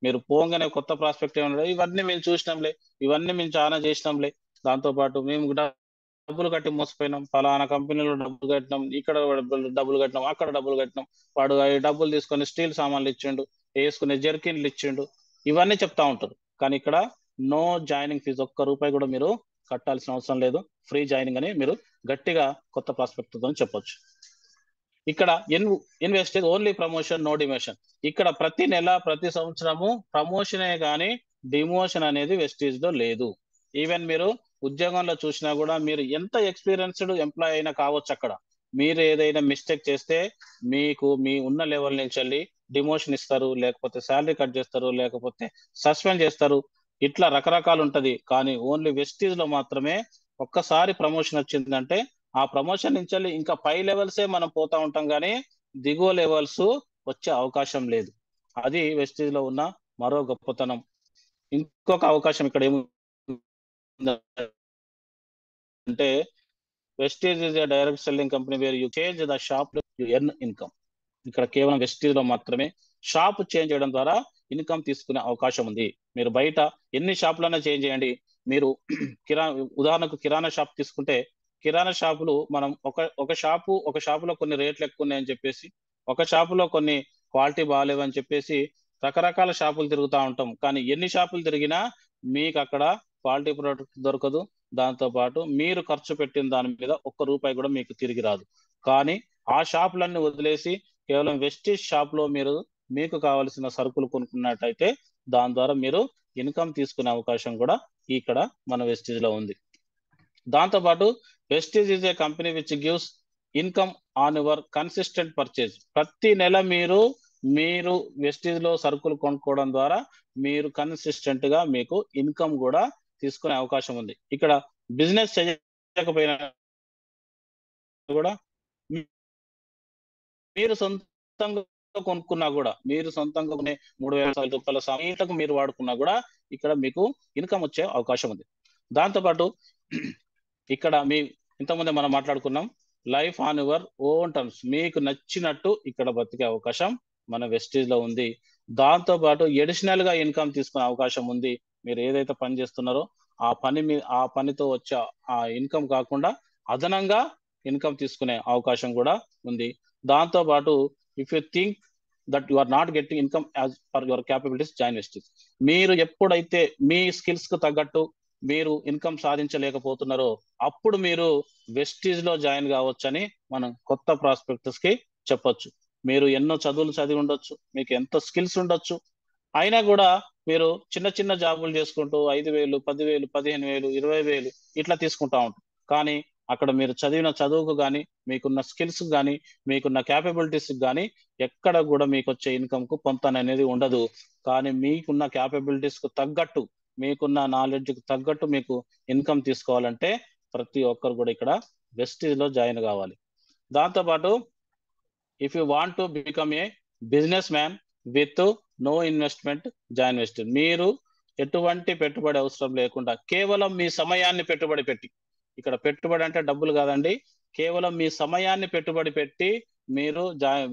మీరు పోగానే కొత్త ప్రాస్పెక్ట్ ఏమన్నా, ఇవన్నీ మేము చూసినాంలే, ఇవన్నీ మేము చాలా చేసినాంలే, దాంతో పాటు మేము డబ్బులు కట్టి మోసపోయినాం, ఫలానా కంపెనీలో డబ్బులు కట్టినాం, ఇక్కడ డబ్బులు కట్టినాం, అక్కడ డబ్బులు కట్టినాం, వాడు డబ్బులు తీసుకొని స్టీల్ సామాన్లు ఇచ్చిండు, వేసుకునే జర్కిన్లు ఇచ్చిండు, ఇవన్నీ చెప్తా ఉంటారు. కానీ ఇక్కడ నో జాయినింగ్ ఫీజు, ₹1 కూడా మీరు కట్టాల్సిన అవసరం లేదు, ఫ్రీ జాయినింగ్ అని మీరు గట్టిగా కొత్త ప్రాస్పెక్ట్ తో చెప్పొచ్చు. ఇక్కడ ఇన్వెస్టేజ్ ఓన్లీ ప్రమోషన్ నో డిమోషన్. ఇక్కడ ప్రతి నెల ప్రతి సంవత్సరము ప్రమోషనే కానీ డిమోషన్ అనేది వెస్టీజ్ లో లేదు. ఈవెన్ మీరు ఉద్యోగంలో చూసినా కూడా మీరు ఎంత ఎక్స్పీరియన్స్డ్ ఎంప్లాయ్ అయినా కావచ్చు, అక్కడ మీరు ఏదైనా మిస్టేక్ చేస్తే మీ ఉన్న లెవెల్ నుంచి వెళ్ళి డిమోషన్ ఇస్తారు, లేకపోతే శాలరీ కట్ చేస్తారు, లేకపోతే సస్పెండ్ చేస్తారు. ఇట్లా రకరకాలు ఉంటది. కానీ ఓన్లీ వెస్టీజ్ లో మాత్రమే ఒక్కసారి ప్రమోషన్ వచ్చిందంటే ఆ ప్రమోషన్ నుంచి ఇంకా పై లెవెల్సే మనం పోతా ఉంటాం, కానీ దిగువ లెవెల్స్ వచ్చే అవకాశం లేదు. అది వెస్టీజ్ లో ఉన్న మరో గొప్పతనం. ఇంకొక అవకాశం ఇక్కడ ఏమంటే Vestige is a direct selling company where you change the shop you earn income. ఇక్కడ కేవలం వెస్టీజ్ లో మాత్రమే షాప్ చేంజ్ చేయడం ద్వారా ఇన్కమ్ తీసుకునే అవకాశం ఉంది. మీరు బయట ఎన్ని షాపులైనా చేంజ్ చేయండి. మీరు ఉదాహరణకు కిరాణా షాప్ తీసుకుంటే, కిరాణా షాపులు మనం ఒక షాపులో కొన్ని రేట్లు ఎక్కువ ఉన్నాయని చెప్పేసి, ఒక షాపులో కొన్ని క్వాలిటీ బాగాలేవని చెప్పేసి రకరకాల షాపులు తిరుగుతూ ఉంటాం. కానీ ఎన్ని షాపులు తిరిగినా మీకు అక్కడ క్వాలిటీ ప్రోడక్ట్ దొరకదు. దాంతో పాటు మీరు ఖర్చు పెట్టిన దాని మీద ₹1 కూడా మీకు తిరిగి రాదు. కానీ ఆ షాపులన్నీ వదిలేసి కేవలం వెస్టీజ్ షాప్ లో మీరు మీకు కావలసిన సరుకులు కొనుక్కున్నట్టయితే దాని ద్వారా మీరు ఇన్కమ్ తీసుకునే అవకాశం కూడా ఇక్కడ మన వెస్టీజ్ లో ఉంది. దాంతోపాటు Vestige is a company which gives income on your consistent purchase. ప్రతి నెల మీరు వెస్టీజ్ లో సరుకులు కొనుక్కోవడం ద్వారా మీరు కన్సిస్టెంట్ గా మీకు ఇన్కమ్ కూడా తీసుకునే అవకాశం ఉంది. ఇక్కడ బిజినెస్ చేయకపోయినా కూడా మీరు సొంతంగా కొనుక్కున్నా కూడా, మీరు సొంతంగా కొనే 3,000 రూపాయల సమీటకు మీరు వాడుకున్నా కూడా ఇక్కడ మీకు ఇన్కమ్ వచ్చే అవకాశం ఉంది. దాంతోపాటు ఇక్కడ ఇంతకుముందే మనం మాట్లాడుకున్నాం, life on your own terms, మీకు నచ్చినట్టు ఇక్కడ బతికే అవకాశం మన వెస్టీజ్ లో ఉంది. దాంతో పాటు ఎడిషనల్ గా ఇన్కమ్ తీసుకునే అవకాశం ఉంది. మీరు ఏదైతే పని చేస్తున్నారో ఆ పనితో వచ్చే ఆ ఇన్కమ్ కాకుండా అదనంగా ఇన్కమ్ తీసుకునే అవకాశం కూడా ఉంది. దాంతో పాటు if you think that you are not getting income as per your capabilities, join Vestige. మీరు ఎప్పుడైతే మీ స్కిల్స్ కు తగ్గట్టు మీరు ఇన్కమ్ సాధించలేకపోతున్నారో అప్పుడు మీరు వెస్టీజ్ లో జాయిన్ కావచ్చని మనం కొత్త ప్రాస్పెక్టర్స్ కి చెప్పొచ్చు. మీరు ఎన్నో చదువులు చదివి ఉండొచ్చు, మీకు ఎంతో స్కిల్స్ ఉండొచ్చు, అయినా కూడా మీరు చిన్న చిన్న జాబులు చేసుకుంటూ 5,000, 10,000, 15,000, 20,000 ఇట్లా తీసుకుంటా ఉంటారు. కానీ అక్కడ మీరు చదివిన చదువుకు కానీ, మీకున్న స్కిల్స్ కానీ, మీకున్న క్యాపబిలిటీస్ కానీ ఎక్కడ కూడా మీకు వచ్చే ఇన్కమ్ కు పొంతన అనేది ఉండదు. కానీ మీకున్న క్యాపబిలిటీస్ కు తగ్గట్టు, మీకున్న నాలెడ్జ్ కు తగ్గట్టు మీకు ఇన్కమ్ తీసుకోవాలంటే ప్రతి ఒక్కరు కూడా ఇక్కడ వెస్టీజ్ లో జాయిన్ కావాలి. దాంతోపాటు if you want to become a business man with no investment, join Vestige. మీరు ఎటువంటి పెట్టుబడి అవసరం లేకుండా కేవలం మీ సమయాన్ని పెట్టుబడి పెట్టి, ఇక్కడ పెట్టుబడి అంటే డబ్బులు కాదండి, కేవలం మీ సమయాన్ని పెట్టుబడి పెట్టి మీరు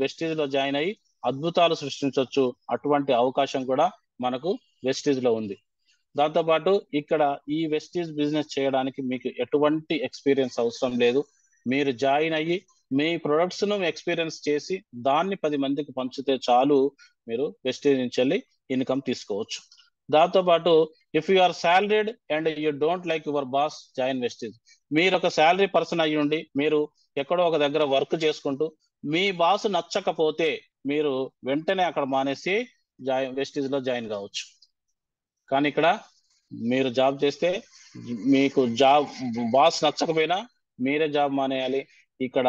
వెస్టీజ్ లో జాయిన్ అయ్యి అద్భుతాలు సృష్టించవచ్చు. అటువంటి అవకాశం కూడా మనకు వెస్టీజ్ లో ఉంది. దాంతోపాటు ఇక్కడ ఈ వెస్టీజ్ బిజినెస్ చేయడానికి మీకు ఎటువంటి ఎక్స్పీరియన్స్ అవసరం లేదు. మీరు జాయిన్ అయ్యి మీ ప్రొడక్ట్స్ ను ఎక్స్పీరియన్స్ చేసి దాన్ని 10 మందికి పంచితే చాలు, మీరు వెస్టీజ్ నుంచి వెళ్ళి ఇన్కమ్ తీసుకోవచ్చు. దాంతోపాటు if you are salaried and you don't like your boss, join Vestige. మీరు ఒక శాలరీ పర్సన్ అయ్యి ఉండి మీరు ఎక్కడో ఒక దగ్గర వర్క్ చేసుకుంటూ మీ బాస్ నచ్చకపోతే మీరు వెంటనే అక్కడ మానేసి వెస్టీజ్ లో జాయిన్ కావచ్చు. కానీ ఇక్కడ మీరు జాబ్ చేస్తే మీకు బాస్ నచ్చకపోయినా మీరే జాబ్ మానేయాలి. ఇక్కడ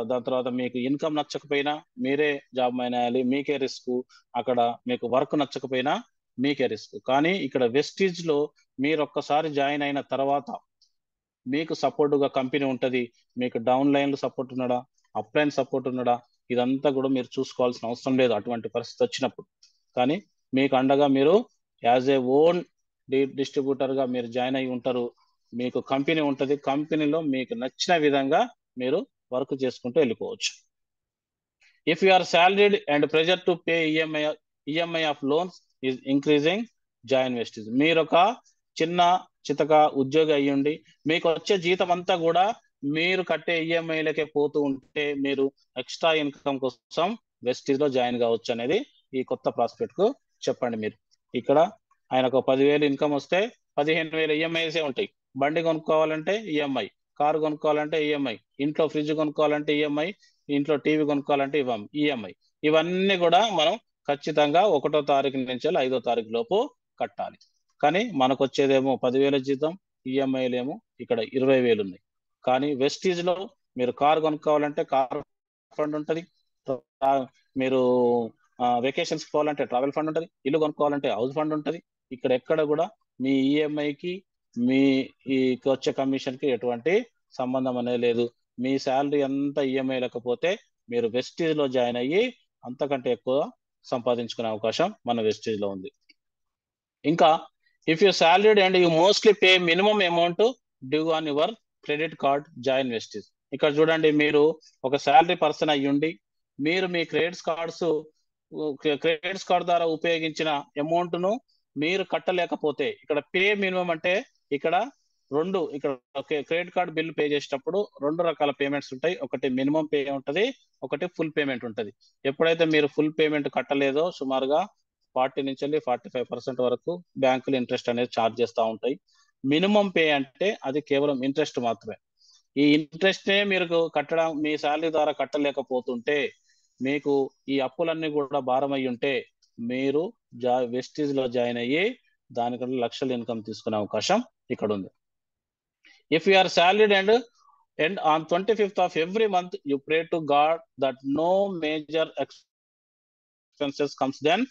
దాని తర్వాత మీకు ఇన్కమ్ నచ్చకపోయినా మీరే జాబ్ మానేయాలి, మీకే రిస్క్. అక్కడ మీకు వర్క్ నచ్చకపోయినా మీకే రిస్క్. కానీ ఇక్కడ వెస్టీజ్ లో మీరు ఒక్కసారి జాయిన్ అయిన తర్వాత మీకు సపోర్ట్ గా కంపెనీ ఉంటది. మీకు డౌన్ లైన్ సపోర్ట్ ఉన్నాడా, అప్ లైన్ సపోర్ట్ ఉన్నాడా, ఇదంతా కూడా మీరు చూసుకోవాల్సిన అవసరం లేదు అటువంటి పరిస్థితి వచ్చినప్పుడు. కానీ మీకు అండగా మీరు యాజ్ ఏ ఓన్ డిస్ట్రిబ్యూటర్ గా మీరు జాయిన్ అయి ఉంటారు. మీకు కంపెనీ ఉంటది, కంపెనీలో మీకు నచ్చిన విధంగా మీరు వర్క్ చేసుకుంటూ వెళ్ళిపోవచ్చు. If you are salaried and pressure to pay EMI of loans is increasing, join Vestige. మీరు ఒక చిన్న చితక ఉద్యోగి అయ్యుండి మీకు వచ్చే జీతం అంతా కూడా మీరు కట్టే ఈఎంఐలకే పోతూ ఉంటే మీరు ఎక్స్ట్రా ఇన్కమ్ కోసం వెస్టీజ్ లో జాయిన్ కావచ్చు అనేది ఈ కొత్త ప్రాస్పెక్ట్ కు చెప్పండి. మీరు ఇక్కడ ఆయనకు 10,000 ఇన్కమ్ వస్తే 15,000 ఈఎంఐసే ఉంటాయి. బండి కొనుక్కోవాలంటే ఈఎంఐ, కారు కొనుక్కోవాలంటే ఈఎంఐ, ఇంట్లో ఫ్రిడ్జ్ కొనుక్కోవాలంటే ఈఎంఐ, ఇంట్లో టీవీ కొనుక్కోవాలంటే ఈఎంఐ. ఇవన్నీ కూడా మనం ఖచ్చితంగా 1వ తారీఖు నుంచి 5వ తారీఖు లోపు కట్టాలి. కానీ మనకు వచ్చేదేమో 10,000 జీతం, ఈఎంఐలు ఏమో ఇక్కడ 20,000 ఉన్నాయి. కానీ వెస్టీజ్ లో మీరు కారు కొనుక్కోవాలంటే కారు ఫండ్ ఉంటుంది, మీరు వెకేషన్స్ పోవాలంటే ట్రావెల్ ఫండ్ ఉంటుంది, ఇల్లు కొనుక్కోవాలంటే హౌస్ ఫండ్ ఉంటుంది. ఇక్కడ ఎక్కడ కూడా మీ ఈఎంఐకి మీ వచ్చే కమిషన్ కి ఎటువంటి సంబంధం అనేది లేదు. మీ శాలరీ అంతా ఈఎంఐ లేకపోతే మీరు వెస్టీజ్ లో జాయిన్ అయ్యి అంతకంటే ఎక్కువ సంపాదించుకునే అవకాశం మన వెస్టీజ్ లో ఉంది. ఇంకా if you salaried and you mostly pay minimum amount due on your credit card, join Vestige. ఇక్కడ చూడండి, మీరు ఒక శాలరీ పర్సన్ అయ్యుండి మీరు మీ క్రెడిట్ కార్డ్ ద్వారా ఉపయోగించిన అమౌంట్ ను మీరు కట్టలేకపోతే, ఇక్కడ పే మినిమం అంటే ఇక్కడ క్రెడిట్ కార్డ్ బిల్ పే చేసేటప్పుడు 2 రకాల పేమెంట్స్ ఉంటాయి. ఒకటి మినిమం పే ఉంటది, ఒకటి ఫుల్ పేమెంట్ ఉంటది. ఎప్పుడైతే మీరు ఫుల్ పేమెంట్ కట్టలేదో సుమారుగా 40 నుంచి 45% వరకు బ్యాంకులు ఇంట్రెస్ట్ అనేది ఛార్జ్ చేస్తూ ఉంటాయి. మినిమం పే అంటే అది కేవలం ఇంట్రెస్ట్ మాత్రమే. ఈ ఇంట్రెస్ట్ నే మీరు కట్టడం మీ శాలరీ ద్వారా కట్టలేకపోతుంటే మీకు ఈ అప్పులన్నీ కూడా భారం అయి ఉంటే మీరు వెస్టీజ్ లో జాయిన్ అయ్యి దానికంటే లక్షల ఇన్కమ్ తీసుకునే అవకాశం ఇక్కడ ఉంది. If you are salaried and on 25th of every month you pray to God that no major expenses comes, then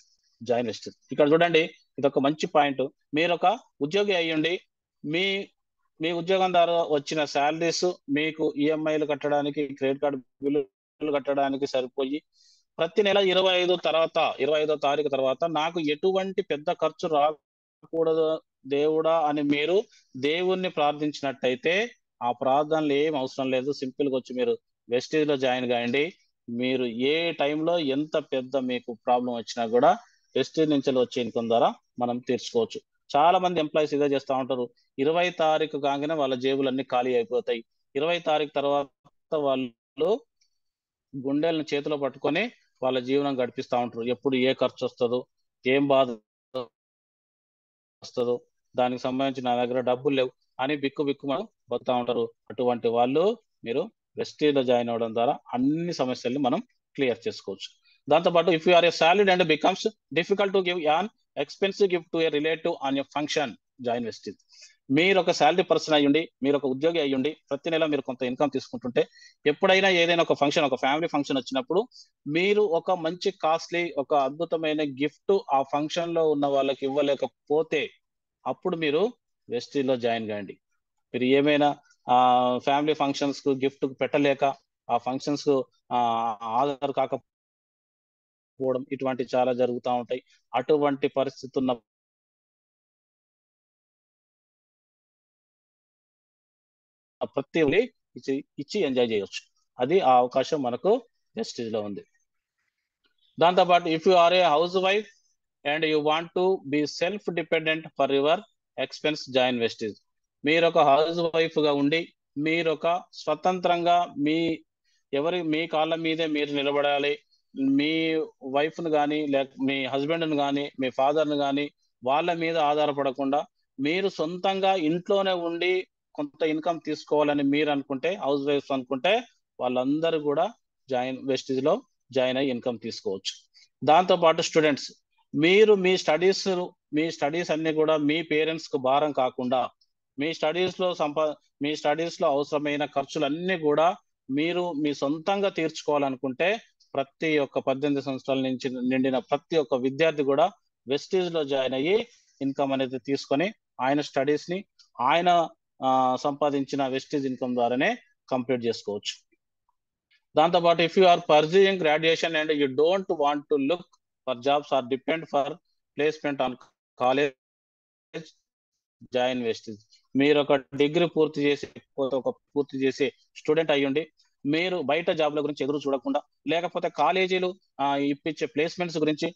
join Vestige. ఇక్కడ చూడండి, ఇది ఒక మంచి పాయింట్. మీరు ఒక ఉద్యోగి అయ్యండి, మీ మీ ఉద్యోగం ద్వారా వచ్చిన శాలరీస్ మీకు ఈఎంఐలు కట్టడానికి, క్రెడిట్ కార్డు బిల్లులు కట్టడానికి సరిపోయి ప్రతి నెల 25వ తారీఖు తర్వాత నాకు ఎటువంటి పెద్ద ఖర్చు రాకూడదు దేవుడా అని మీరు దేవుణ్ణి ప్రార్థించినట్టయితే ఆ ప్రార్థనలు ఏం అవసరం లేదు. సింపుల్ గా వచ్చి మీరు వెస్టీజ్ లో జాయిన్ కాయండి. మీరు ఏ టైంలో ఎంత పెద్ద మీకు ప్రాబ్లం వచ్చినా కూడా వెస్టీజ్ నుంచి వచ్చే ఇన్కమ్ ద్వారా మనం తీర్చుకోవచ్చు. చాలా మంది ఎంప్లాయీస్ ఇదే చేస్తూ ఉంటారు. 20 తారీఖు కాగానే వాళ్ళ జేబులన్నీ ఖాళీ అయిపోతాయి. 20 తారీఖు తర్వాత వాళ్ళు గుండెలను చేతిలో పట్టుకొని వాళ్ళ జీవనం గడిపిస్తూ ఉంటారు. ఎప్పుడు ఏ ఖర్చు వస్తుందో, ఏం బాధ వస్తుందో, దానికి సంబంధించి నా దగ్గర డబ్బులు లేవు అని బిక్కుమని బతుకుతా ఉంటారు. అటువంటి వాళ్ళు మీరు వెస్టీజ్ లో జాయిన్ అవ్వడం ద్వారా అన్ని సమస్యల్ని మనం క్లియర్ చేసుకోవచ్చు. దాంతోపాటు if you are a salaried and becomes difficult to give an expensive gift to a relative on a function, join Vestige. మీరు ఒక శాలరీ పర్సన్ అయ్యుండి, మీరు ఒక ఉద్యోగి అయ్యుండి, ప్రతి నెల మీరు కొంత ఇన్కమ్ తీసుకుంటుంటే ఎప్పుడైనా ఏదైనా ఒక ఫంక్షన్, ఒక ఫ్యామిలీ ఫంక్షన్ వచ్చినప్పుడు మీరు ఒక మంచి కాస్ట్లీ, ఒక అద్భుతమైన గిఫ్ట్ ఆ ఫంక్షన్ లో ఉన్న వాళ్ళకి ఇవ్వలేకపోతే అప్పుడు మీరు వెస్టీజ్ లో జాయిన్ కాండి. మీరు ఏమైనా ఫ్యామిలీ ఫంక్షన్స్ కు గిఫ్ట్ పెట్టలేక ఆ ఫంక్షన్స్ కు హాజరు కాకపోవడం, ఇటువంటి చాలా జరుగుతూ ఉంటాయి. అటువంటి పరిస్థితి ఉన్న ప్రతి ఇచ్చి ఎంజాయ్ చేయొచ్చు. అది ఆ అవకాశం మనకు వెస్టీజ్ లో ఉంది. దాంతోపాటు if you are a house wife and you want to be self dependent for your expense, join Vestige. మీరు ఒక హౌస్ వైఫ్ గా ఉండి మీరు ఒక స్వతంత్రంగా మీ కాళ్ళ మీదే మీరు నిలబడాలి. మీ వైఫ్ ను కానీ, లేక మీ హస్బెండ్ ను కానీ, మీ ఫాదర్ ను కానీ వాళ్ళ మీద ఆధారపడకుండా మీరు సొంతంగా ఇంట్లోనే ఉండి కొంత ఇన్కమ్ తీసుకోవాలని మీరు అనుకుంటే, హౌస్ వైఫ్ అనుకుంటే, వాళ్ళందరూ కూడా వెస్టీజ్ లో జాయిన్ అయ్యి ఇన్కమ్ తీసుకోవచ్చు. దాంతో పాటు స్టూడెంట్స్, మీరు మీ స్టడీస్ అన్ని కూడా మీ పేరెంట్స్ కు భారం కాకుండా మీ స్టడీస్ లో అవసరమైన ఖర్చులన్నీ కూడా మీరు మీ సొంతంగా తీర్చుకోవాలనుకుంటే ప్రతి ఒక్క 18 సంవత్సరాల నుంచి నిండిన ప్రతి ఒక్క విద్యార్థి కూడా వెస్టీజ్ లో జాయిన్ అయ్యి ఇన్కమ్ అనేది తీసుకొని ఆయన స్టడీస్ ని ఆయన సంపాదించిన వెస్టీజ్ ఇన్కమ్ ద్వారానే కంప్లీట్ చేసుకోవచ్చు. దాంతోపాటు if you are pursuing graduation and you don't want to look for jobs or depend for placement on college, join Vestige. మీరు ఒక డిగ్రీ పూర్తి చేసి స్టూడెంట్ అయ్యుండి మీరు బయట జాబ్ల గురించి ఎదురు చూడకుండా, లేకపోతే కాలేజీలు ఇప్పించే ప్లేస్మెంట్స్ గురించి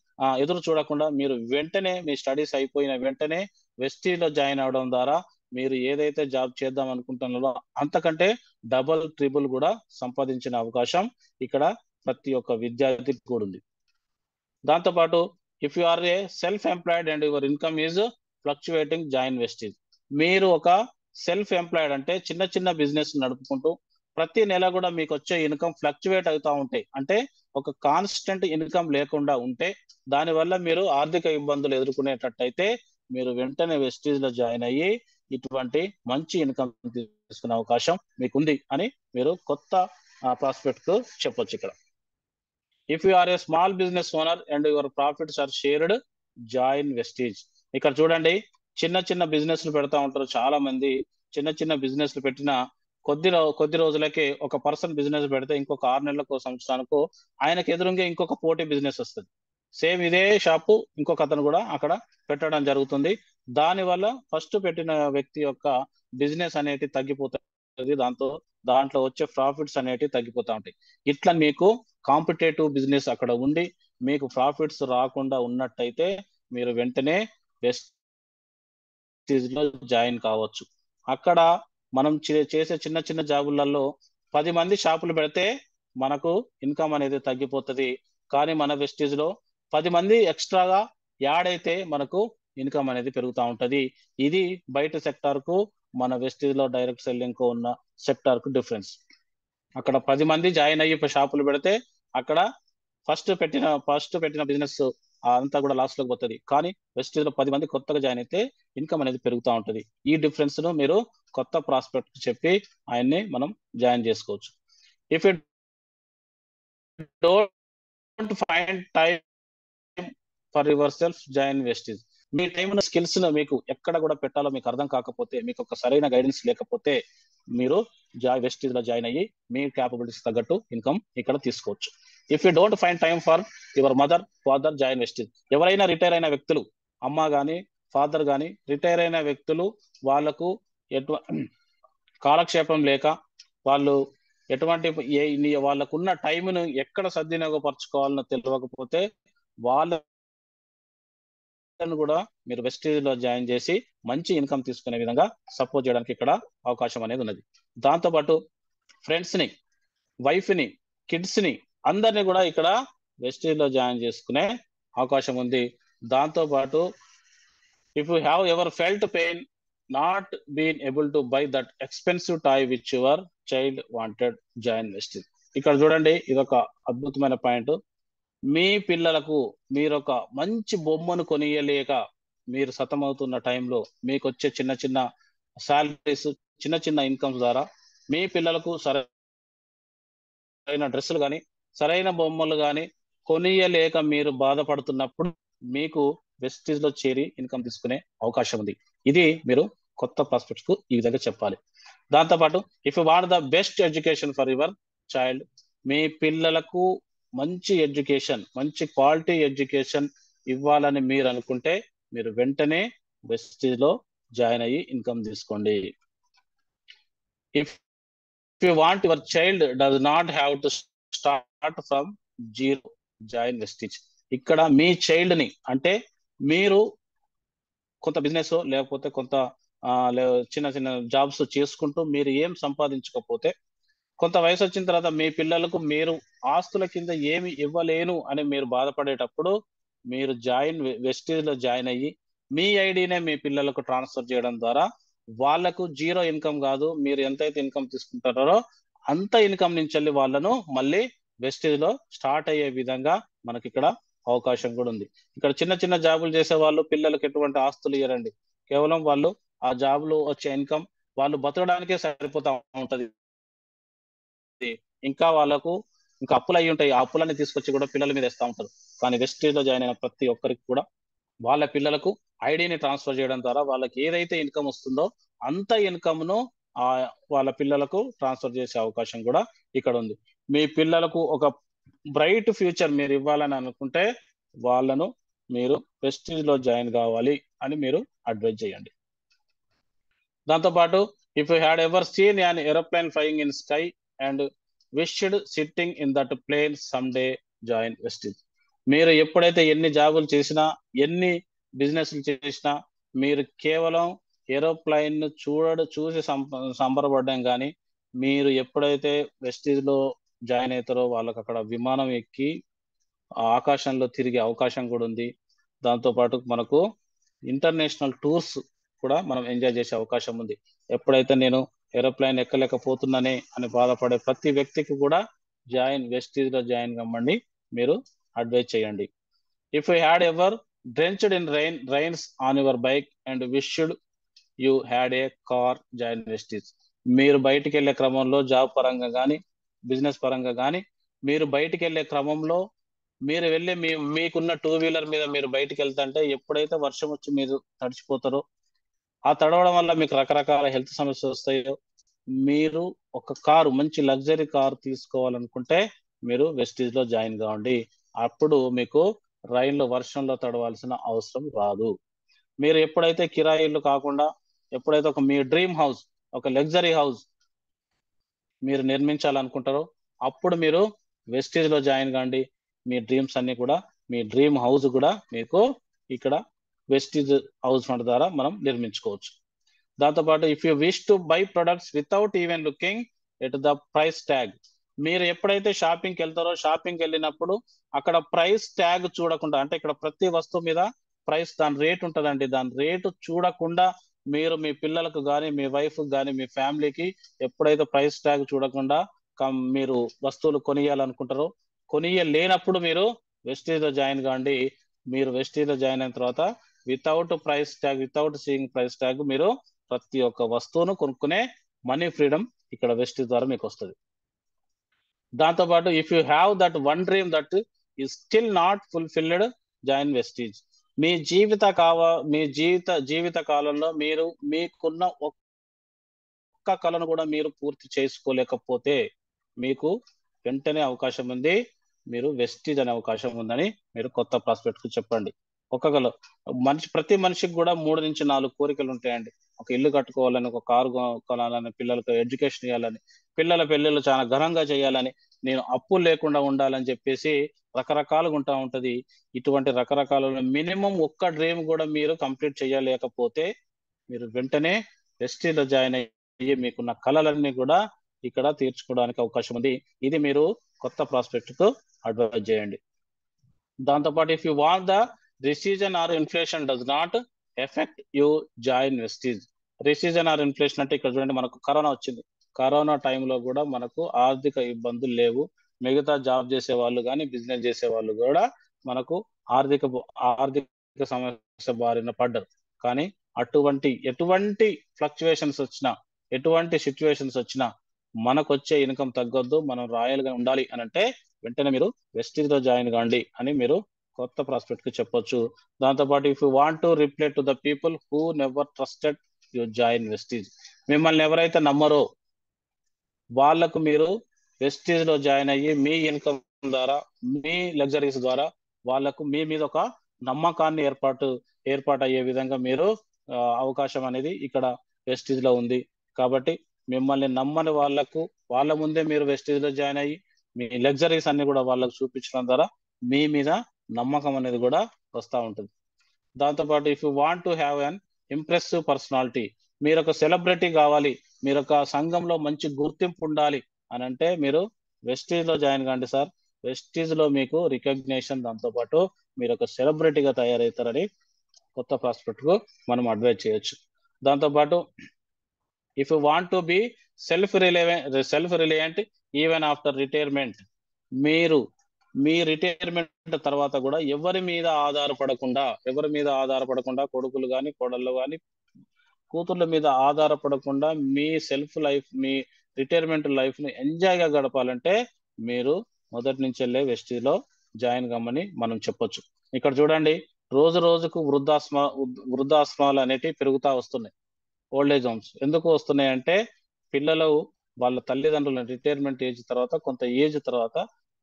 ఎదురు చూడకుండా మీరు వెంటనే మీ స్టడీస్ అయిపోయిన వెంటనే వెస్టీజ్ లో జాయిన్ అవడం ద్వారా మీరు ఏదైతే జాబ్ చేద్దాం అనుకుంటున్నారో అంతకంటే డబుల్ ట్రిపుల్ కూడా సంపాదించిన అవకాశం ఇక్కడ ప్రతి ఒక్క విద్యార్థికి కూడా ఉంది. దాంతోపాటు if you are a self employed and your income is fluctuating, join Vestige. మీరు ఒక సెల్ఫ్ ఎంప్లాయిడ్ అంటే చిన్న బిజినెస్ నడుపుకుంటూ ప్రతి నెల కూడా మీకు వచ్చే ఇన్కమ్ ఫ్లక్చువేట్ అవుతూ ఉంటాయి. అంటే ఒక కాన్స్టెంట్ ఇన్కమ్ లేకుండా ఉంటే దానివల్ల మీరు ఆర్థిక ఇబ్బందులు ఎదుర్కొనేటట్టయితే మీరు వెంటనే వెస్టీజ్ లో జాయిన్ అయ్యి ఇటువంటి మంచి ఇన్కమ్ తీసుకునే అవకాశం మీకు ఉంది అని మీరు కొత్త ప్రాస్పెక్ట్ కు చెప్పొచ్చు. ఇక్కడ if you are a small business owner and your profits are shared, join Vestige. ఇక్కడ చూడండి, చిన్న బిజినెస్లు పెడతా ఉంటారు చాలా మంది. చిన్న బిజినెస్లు పెట్టిన కొద్ది రోజులకే ఒక పర్సన్ బిజినెస్ పెడితే ఇంకొక 6 నెలలకు సంవత్సరానికి ఆయనకు ఎదురుగా ఇంకొక పోటీ బిజినెస్ వస్తుంది. సేమ్ ఇదే షాపు ఇంకొక అతను కూడా అక్కడ పెట్టడం జరుగుతుంది. దానివల్ల ఫస్ట్ పెట్టిన వ్యక్తి యొక్క బిజినెస్ అనేది తగ్గిపోతుంది. దాంట్లో వచ్చే ప్రాఫిట్స్ అనేవి తగ్గిపోతా ఉంటాయి. ఇట్లా మీకు కాంపిటేటివ్ బిజినెస్ అక్కడ ఉండి మీకు ప్రాఫిట్స్ రాకుండా ఉన్నట్టయితే మీరు వెంటనే వెస్టీజ్ లో జాయిన్ కావచ్చు. అక్కడ మనం చేసే చిన్న జాబులలో 10 మంది షాపులు పెడితే మనకు ఇన్కమ్ అనేది తగ్గిపోతుంది. కానీ మన వెస్టీజ్ లో 10 మంది ఎక్స్ట్రాగా యాడ్ అయితే మనకు ఇన్కమ్ అనేది పెరుగుతూ ఉంటది. ఇది బయట సెక్టార్ కు మన వెస్టీజ్ లో డైరెక్ట్ సెల్లింగ్ కు ఉన్న సెక్టార్ కు డిఫరెన్స్. అక్కడ 10 మంది జాయిన్ అయ్యి షాపులు పెడితే అక్కడ ఫస్ట్ పెట్టిన బిజినెస్ అంతా కూడా లాస్ లోకి పోతుంది. కానీ వెస్టీజ్ లో 10 మంది కొత్తగా జాయిన్ అయితే ఇన్కమ్ అనేది పెరుగుతూ ఉంటది. ఈ డిఫరెన్స్ ను మీరు కొత్త ప్రాస్పెక్ట్ చెప్పి ఆయన్ని మనం జాయిన్ చేసుకోవచ్చు. If you don't find time for your self, join Vestige. Me time skills ను మీకు ఎక్కడ కూడా పెట్టాలో మీకు అర్థం కాకపోతే, మీకు ఒక సరైన గైడెన్స్ లేకపోతే మీరు వెస్టీజ్ లో జాయిన్ అయ్యి మీ క్యాపబిలిటీస్ తగ్గట్టు ఇన్కమ్ ఇక్కడ తీసుకోవచ్చు. If you don't find time for your mother, father, join Vestige. ఎవరైనా రిటైర్ అయిన వ్యక్తులు, అమ్మ గాని ఫాదర్ గాని రిటైర్ అయిన వ్యక్తులు, వాళ్ళకు కాలక్షేపం లేక వాళ్ళు ఎటువంటి వాళ్ళకున్న టైంను ఎక్కడ సద్వినియోగపరచుకోవాలని తెలియకపోతే వాళ్ళను కూడా మీరు వెస్టీజ్ లో జాయిన్ చేసి మంచి ఇన్కమ్ తీసుకునే విధంగా సపోర్ట్ చేయడానికి ఇక్కడ అవకాశం అనేది ఉన్నది. దాంతోపాటు ఫ్రెండ్స్ ని, వైఫ్ ని, కిడ్స్ ని అందరినీ కూడా ఇక్కడ వెస్టీజ్ లో జాయిన్ చేసుకునే అవకాశం ఉంది. దాంతోపాటు if you have ever felt pain not been able to buy that expensive toy which your child wanted, join Vestige. ఇక్కడ చూడండి, ఇదొక అద్భుతమైన పాయింట్. మీ పిల్లలకు మీరు ఒక మంచి బొమ్మను కొనియలేక మీరు సతమవుతున్న టైంలో మీకు వచ్చే చిన్న చిన్న శాలరీస్, చిన్న చిన్న ఇన్కమ్స్ ద్వారా మీ పిల్లలకు సరైన డ్రెస్సులు కానీ సరైన బొమ్మలు కానీ కొనియలేక మీరు బాధపడుతున్నప్పుడు మీకు వెస్టీజ్ లో చేరి ఇన్కమ్ తీసుకునే అవకాశం ఉంది. ఇది మీరు కొత్త ప్రాస్పెక్ట్స్ కు ఈ విధంగా చెప్పాలి. దాంతోపాటు if you want the best education for your child, మీ పిల్లలకు మంచి ఎడ్యుకేషన్, మంచి క్వాలిటీ ఎడ్యుకేషన్ ఇవ్వాలని మీరు అనుకుంటే మీరు వెంటనే వెస్టీజ్ లో జాయిన్ అయ్యి ఇన్కమ్ తీసుకోండి. If you want your child does not have to start from zero, join Vestige. ఇక్కడ మీ చైల్డ్ ని, అంటే మీరు కొంత బిజినెస్ లేకపోతే కొంత చిన్న చిన్న జాబ్స్ చేసుకుంటూ మీరు ఏం సంపాదించకపోతే, కొంత వయసు వచ్చిన తర్వాత మీ పిల్లలకు మీరు ఆస్తుల కింద ఏమి ఇవ్వలేను అని మీరు బాధపడేటప్పుడు మీరు వెస్టీజ్ లో జాయిన్ అయ్యి మీ ఐడినే మీ పిల్లలకు ట్రాన్స్ఫర్ చేయడం ద్వారా వాళ్లకు జీరో ఇన్కమ్ కాదు, మీరు ఎంతైతే ఇన్కమ్ తీసుకుంటారో అంత ఇన్కమ్ నుంచి వెళ్ళి వాళ్ళను మళ్ళీ వెస్టీజ్ లో స్టార్ట్ అయ్యే విధంగా మనకి ఇక్కడ అవకాశం కూడా ఉంది. ఇక్కడ చిన్న చిన్న జాబులు చేసే వాళ్ళు పిల్లలకు ఎటువంటి ఆస్తులు ఇవ్వరండి. కేవలం వాళ్ళు ఆ జాబులు వచ్చే ఇన్కమ్ వాళ్ళు బతకడానికే సరిపోతా ఉంటది. ఇంకా వాళ్ళకు ఇంకా అప్పులు అయ్యి ఉంటాయి, ఆ అప్పులన్నీ తీసుకొచ్చి కూడా పిల్లల మీద వేస్తూ ఉంటారు. కానీ వెస్టీజ్ లో జాయిన్ అయిన ప్రతి ఒక్కరికి కూడా వాళ్ళ పిల్లలకు ఐడిని ట్రాన్స్ఫర్ చేయడం ద్వారా వాళ్ళకి ఏదైతే ఇన్కమ్ వస్తుందో అంత ఇన్కమ్ ను వాళ్ళ పిల్లలకు ట్రాన్స్ఫర్ చేసే అవకాశం కూడా ఇక్కడ ఉంది. మీ పిల్లలకు ఒక బ్రైట్ ఫ్యూచర్ మీరు ఇవ్వాలని అనుకుంటే వాళ్ళను మీరు వెస్టీజ్ లో జాయిన్ కావాలి అని మీరు అడ్వైజ్ చేయండి. దాంతోపాటు if you had ever seen an aeroplane flying in sky and wished sitting in that plane some day, join Vestige. మీరు ఎప్పుడైతే ఎన్ని జాబులు చేసినా, ఎన్ని బిజినెస్లు చేసినా, మీరు కేవలం ఏరోప్లైన్ చూసి సంబరపడ్డం కానీ, మీరు ఎప్పుడైతే వెస్టీజ్ లో జాయిన్ అవుతారో వాళ్ళకి అక్కడ విమానం ఎక్కి ఆకాశంలో తిరిగే అవకాశం కూడా ఉంది. దాంతోపాటు మనకు ఇంటర్నేషనల్ టూర్స్ కూడా మనం ఎంజాయ్ చేసే అవకాశం ఉంది. ఎప్పుడైతే నేను ఏరోప్లేన్ ఎక్కలేకపోతున్నానే అని బాధపడే ప్రతి వ్యక్తికి కూడా వెస్టీజ్ లో జాయిన్ కమ్మండి మీరు అడ్వైజ్ చేయండి. If you had ever drenched in rains on your bike and wished you had a car, join Vestige. మీరు బయటికి వెళ్ళే క్రమంలో జాబ్ పరంగా కానీ బిజినెస్ పరంగా కానీ మీరు బయటికి వెళ్ళే క్రమంలో మీరు వెళ్ళే మీకున్న టూ వీలర్ మీద మీరు బయటికి వెళ్తుంటే ఎప్పుడైతే వర్షం వచ్చి మీరు తడిచిపోతారో, ఆ తడవడం వల్ల మీకు రకరకాల హెల్త్ సమస్యలు వస్తాయో, మీరు ఒక కారు, మంచి లగ్జరీ కారు తీసుకోవాలనుకుంటే మీరు వెస్టీజ్ లో జాయిన్ కావండి. అప్పుడు మీకు రైల్లో వర్షంలో తడవాల్సిన అవసరం రాదు. మీరు ఎప్పుడైతే కిరాయిలు కాకుండా ఎప్పుడైతే మీ డ్రీమ్ హౌస్, ఒక లగ్జరీ హౌస్ మీరు నిర్మించాలనుకుంటారో అప్పుడు మీరు వెస్టీజ్ లో జాయిన్ కాండి. మీ డ్రీమ్స్ అన్ని కూడా, మీ డ్రీమ్ హౌస్ కూడా మీకు ఇక్కడ వెస్టీజ్ హౌస్ ఫండ్ ద్వారా మనం నిర్మించుకోవచ్చు. దాంతోపాటు if you wish to buy products without even looking at the price tag, మీరు ఎప్పుడైతే షాపింగ్కి వెళ్తారో షాపింగ్కి వెళ్ళినప్పుడు అక్కడ ప్రైస్ ట్యాగ్ చూడకుండా, అంటే ఇక్కడ ప్రతి వస్తువు మీద ప్రైస్ దాని రేట్ ఉంటుందండి, దాని రేటు చూడకుండా మీరు మీ పిల్లలకు కానీ మీ వైఫ్ కానీ మీ ఫ్యామిలీకి ఎప్పుడైతే ప్రైస్ ట్యాగ్ చూడకుండా మీరు వస్తువులు కొనియాలనుకుంటారో కొనియలేనప్పుడు మీరు వెస్టీజ్ లో జాయిన్ కాండి. మీరు వెస్టీజ్ లో జాయిన్ అయిన తర్వాత వితౌట్ సీయింగ్ ప్రైస్ ట్యాగ్ మీరు ప్రతి ఒక్క వస్తువును కొనుక్కునే మనీ ఫ్రీడమ్ ఇక్కడ వెస్టీజ్ ద్వారా మీకు వస్తుంది. దాంతోపాటు if you have that one dream that is still not fulfilled, join Vestige. మీ జీవిత కాలంలో మీరు మీకున్న ఒక్క కళను కూడా మీరు పూర్తి చేసుకోలేకపోతే మీకు వెంటనే అవకాశం ఉంది, మీరు వెస్టీజ్ అనే అవకాశం ఉందని మీరు కొత్త ప్రాస్పెక్ట్ కు చెప్పండి. ప్రతి మనిషికి కూడా 3 నుంచి 4 కోరికలు ఉంటాయండి. ఒక ఇల్లు కట్టుకోవాలని, ఒక కారు కొనాలని, పిల్లలకు ఎడ్యుకేషన్ ఇవ్వాలని, పిల్లల పెళ్ళిళ్ళు చాలా ఘనంగా చేయాలని, నేను అప్పులు లేకుండా ఉండాలని చెప్పేసి రకరకాలుగా ఉంటా ఉంటది. ఇటువంటి రకరకాల మినిమం ఒక్క డ్రీమ్ కూడా మీరు కంప్లీట్ చేయలేకపోతే మీరు వెంటనే వెస్టీజ్ లో జాయిన్ అయ్యి మీకున్న కళలన్నీ కూడా ఇక్కడ తీర్చుకోవడానికి అవకాశం ఉంది. ఇది మీరు కొత్త ప్రాస్పెక్ట్ కు అడ్వైజ్ చేయండి. దాంతోపాటు if you want the recession or inflation does not affect you, join Vestige. Recession or inflation అంటే ఇక్కడ చూడండి, మనకు కరోనా వచ్చింది. కరోనా టైంలో కూడా మనకు ఆర్థిక ఇబ్బందులు లేవు. మిగతా జాబ్ చేసే వాళ్ళు కానీ బిజినెస్ చేసే వాళ్ళు కూడా మనకు ఆర్థిక సమస్య బారిన పడ్డారు. కానీ ఎటువంటి ఫ్లక్చువేషన్స్ వచ్చినా, ఎటువంటి సిచ్యువేషన్స్ వచ్చినా మనకు వచ్చే ఇన్కమ్ తగ్గొద్దు, మనం రాయల్ గా ఉండాలి అని అంటే వెంటనే మీరు వెస్టీజ్ లో జాయిన్ కాండి అని మీరు కొత్త ప్రాస్పెక్ట్ కి చెప్పొచ్చు. దాంతోపాటు if you want to reply to the people who never trusted you, join Vestige. మిమ్మల్ని ఎవరైతే నమ్మరో వాళ్లకు మీరు వెస్టీజ్ లో జాయిన్ అయ్యి మీ ఇన్కమ్ ద్వారా, మీ లగ్జరీస్ ద్వారా వాళ్లకు మీ మీద ఒక నమ్మకాన్ని ఏర్పాటు అయ్యే విధంగా మీరు అవకాశం అనేది ఇక్కడ వెస్టీజ్ లో ఉంది. కాబట్టి మిమ్మల్ని నమ్మని వాళ్ళ ముందే మీరు వెస్టీజ్ లో జాయిన్ అయ్యి మీ లగ్జరీస్ అన్ని కూడా వాళ్ళకు చూపించడం ద్వారా మీ మీద నమ్మకం అనేది కూడా వస్తూ ఉంటుంది. దాంతోపాటు if you want to have an impressive personality, మీరు ఒక సెలబ్రిటీ కావాలి, మీరు ఒక సంఘంలో మంచి గుర్తింపు ఉండాలి అని అంటే మీరు వెస్టీజ్ లో జాయిన్ కాండి సార్. వెస్టీజ్ లో మీకు రికగ్నేషన్, దాంతోపాటు మీరు ఒక సెలబ్రిటీగా తయారవుతారని కొత్త ప్రాస్పెక్ట్ కు మనం అడ్వైజ్ చేయొచ్చు. దాంతోపాటు if you want to be self reliant even after retirement, మీరు మీ రిటైర్మెంట్ తర్వాత కూడా ఎవరి మీద ఆధారపడకుండా కొడుకులు కానీ కోడళ్ళు కానీ కూతుర్ల మీద ఆధారపడకుండా మీ సెల్ఫ్ లైఫ్, మీ రిటైర్మెంట్ లైఫ్ ని ఎంజాయ్ గా గడపాలంటే మీరు మొదటి నుంచి వెళ్ళే వెస్టీజ్ లో జాయిన్ కమ్మని మనం చెప్పొచ్చు. ఇక్కడ చూడండి, రోజుకు వృద్ధాశ్రమాలు అనేటివి పెరుగుతా వస్తున్నాయి. ఓల్డేజ్ హోమ్స్ ఎందుకు వస్తున్నాయంటే పిల్లలు వాళ్ళ తల్లిదండ్రుల రిటైర్మెంట్ ఏజ్ తర్వాత, కొంత ఏజ్ తర్వాత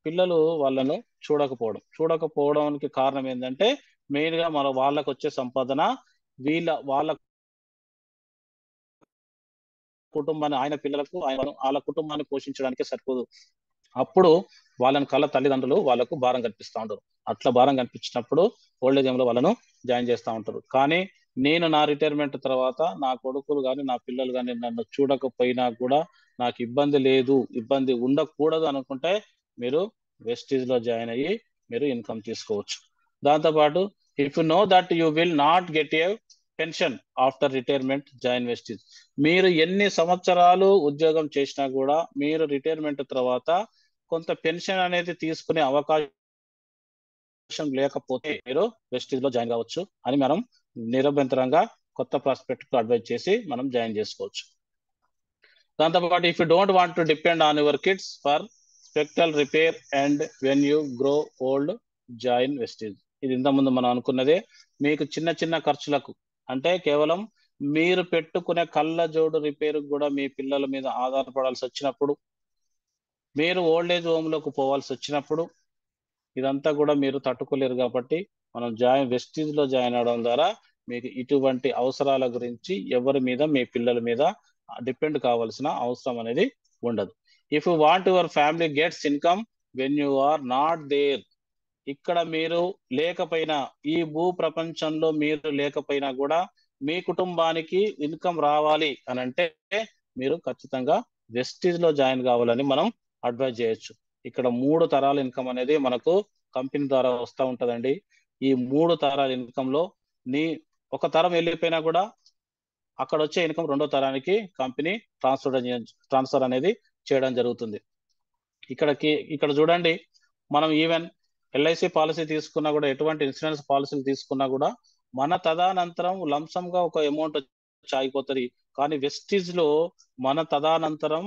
పిల్లలు వాళ్ళను చూడకపోవడానికి కారణం ఏంటంటే మెయిన్ గా వాళ్ళకు వచ్చే సంపాదన వాళ్ళ కుటుంబాన్ని, ఆయన పిల్లలకు వాళ్ళ కుటుంబాన్ని పోషించడానికి సరిపోదు. అప్పుడు వాళ్ళని తల్లిదండ్రులు వాళ్ళకు భారం కల్పిస్తూ ఉంటారు. అట్లా భారం కల్పించినప్పుడు ఓల్డేజ్ హోమ్ లో వాళ్ళను జాయిన్ చేస్తూ ఉంటారు. కానీ నేను నా రిటైర్మెంట్ తర్వాత నా కొడుకులు కానీ నా పిల్లలు కానీ నన్ను చూడకపోయినా కూడా నాకు ఇబ్బంది ఉండకూడదు అనుకుంటే మీరు వెస్టీజ్ లో జాయిన్ అయ్యి మీరు ఇన్కమ్ తీసుకోవచ్చు. దాంతోపాటు if you know that you will not get a pension after retirement, join Vestige. మీరు ఎన్ని సంవత్సరాలు ఉద్యోగం చేసినా కూడా మీరు రిటైర్మెంట్ తర్వాత కొంత పెన్షన్ అనేది తీసుకునే అవకాశం లేకపోతే మీరు వెస్టీజ్ లో జాయిన్ కావచ్చు అని మనం నిరభ్యంతరంగా కొత్త ప్రాస్పెక్ట్ కు అడ్వైజ్ చేసి మనం జాయిన్ చేసుకోవచ్చు. దాంతోపాటు if you don't want to depend on your kids for spectacle repair and when you grow old, join Vestige. ఇది ఇంతకుముందు మనం అనుకున్నదే. మీకు చిన్న ఖర్చులకు అంటే కేవలం మీరు పెట్టుకునే కళ్ళజోడు రిపేర్ కూడా మీ పిల్లల మీద ఆధారపడాల్సి వచ్చినప్పుడు, మీరు ఓల్డేజ్ హోమ్ లోకి పోవాల్సి వచ్చినప్పుడు ఇదంతా కూడా మీరు తట్టుకోలేరు. కాబట్టి మనం వెస్టీజ్ లో జాయిన్ అవడం ద్వారా మీకు ఇటువంటి అవసరాల గురించి ఎవరి మీద, మీ పిల్లల మీద డిపెండ్ కావాల్సిన అవసరం అనేది ఉండదు. If you want your family gets income when you are not there, ఇక్కడ మీరు లేకపోయినా, ఈ భూ ప్రపంచంలో మీరు లేకపోయినా కూడా మీ కుటుంబానికి ఇన్కమ్ రావాలి అని అంటే మీరు ఖచ్చితంగా వెస్టీజ్ లో జాయిన్ కావాలని మనం అడ్వైజ్ చేయొచ్చు. ఇక్కడ 3 తరాల ఇన్కమ్ అనేది మనకు కంపెనీ ద్వారా వస్తూ ఉంటదండి. ఈ 3 తరాల ఇన్కమ్ లో ఒక తరం వెళ్ళిపోయినా కూడా అక్కడ వచ్చే ఇన్కమ్ 2వ తరానికి కంపెనీ ట్రాన్స్ఫర్ అనేది చేయడం జరుగుతుంది. ఇక్కడ చూడండి, మనం ఈవెన్ ఎల్ఐసి పాలసీ తీసుకున్నా కూడా, ఎటువంటి ఇన్సూరెన్స్ పాలసీలు తీసుకున్నా కూడా మన తదనంతరం లంసమ్ గా ఒక అమౌంట్ ఆగిపోతుంది. కానీ వెస్టీజ్ లో మన తదనంతరం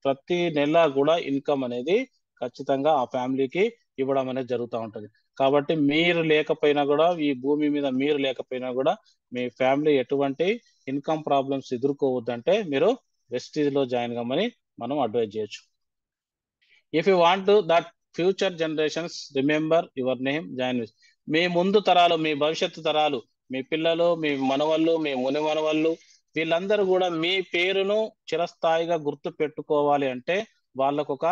ప్రతి నెల కూడా ఇన్కమ్ అనేది ఖచ్చితంగా ఆ ఫ్యామిలీకి ఇవ్వడం అనేది జరుగుతూ ఉంటది. కాబట్టి మీరు లేకపోయినా కూడా, ఈ భూమి మీద మీరు లేకపోయినా కూడా మీ ఫ్యామిలీ ఎటువంటి ఇన్కమ్ ప్రాబ్లమ్స్ ఎదుర్కోవద్దంటే మీరు వెస్టీజ్ లో జాయిన్ కమ్మని మనం అడ్వైజ్ చేయొచ్చు. If you want that future generations remember your name, join with. మీ ముందు తరాలు, మీ భవిష్యత్తు తరాలు, మీ పిల్లలు, మీ మనవళ్ళు, మీ ముని మనవళ్ళు, వీళ్ళందరూ కూడా మీ పేరును చిరస్థాయిగా గుర్తు పెట్టుకోవాలి అంటే వాళ్ళకు ఒక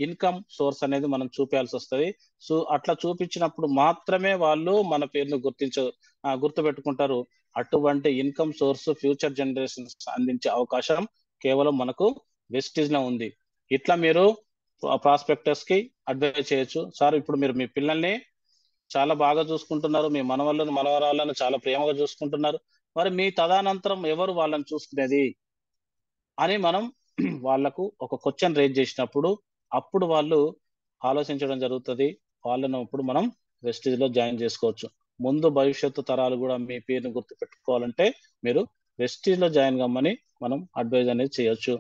ఇన్కమ్ సోర్స్ అనేది మనం చూపించాల్సి వస్తుంది. సో అట్లా చూపించినప్పుడు మాత్రమే వాళ్ళు మన పేరును గుర్తు పెట్టుకుంటారు. అటువంటి ఇన్కమ్ సోర్స్ ఫ్యూచర్ జనరేషన్స్ అందించే అవకాశం కేవలం మనకు వెస్టీజ్ లో ఉంది. ఇట్లా మీరు ప్రాస్పెక్టర్స్ కి అడ్వైజ్ చేయొచ్చు. సార్ ఇప్పుడు మీరు మీ పిల్లల్ని చాలా బాగా చూసుకుంటున్నారు, మీ మనవళ్ళను మనవరాళ్ళను చాలా ప్రేమగా చూసుకుంటున్నారు, మరి మీ తదనంతరం ఎవరు వాళ్ళని చూసుకునేది అని మనం వాళ్లకు ఒక క్వశ్చన్ రేజ్ చేసినప్పుడు అప్పుడు వాళ్ళు ఆలోచించడం జరుగుతుంది. వాళ్ళను ఇప్పుడు మనం వెస్టీజ్ లో జాయిన్ చేసుకోవచ్చు. ముందు భవిష్యత్తు తరాలు కూడా మీ పేరుని గుర్తు పెట్టుకోవాలంటే మీరు వెస్టీజ్ లో జాయిన్ కమ్మని మనం అడ్వైజ్ అనేది చేయొచ్చు.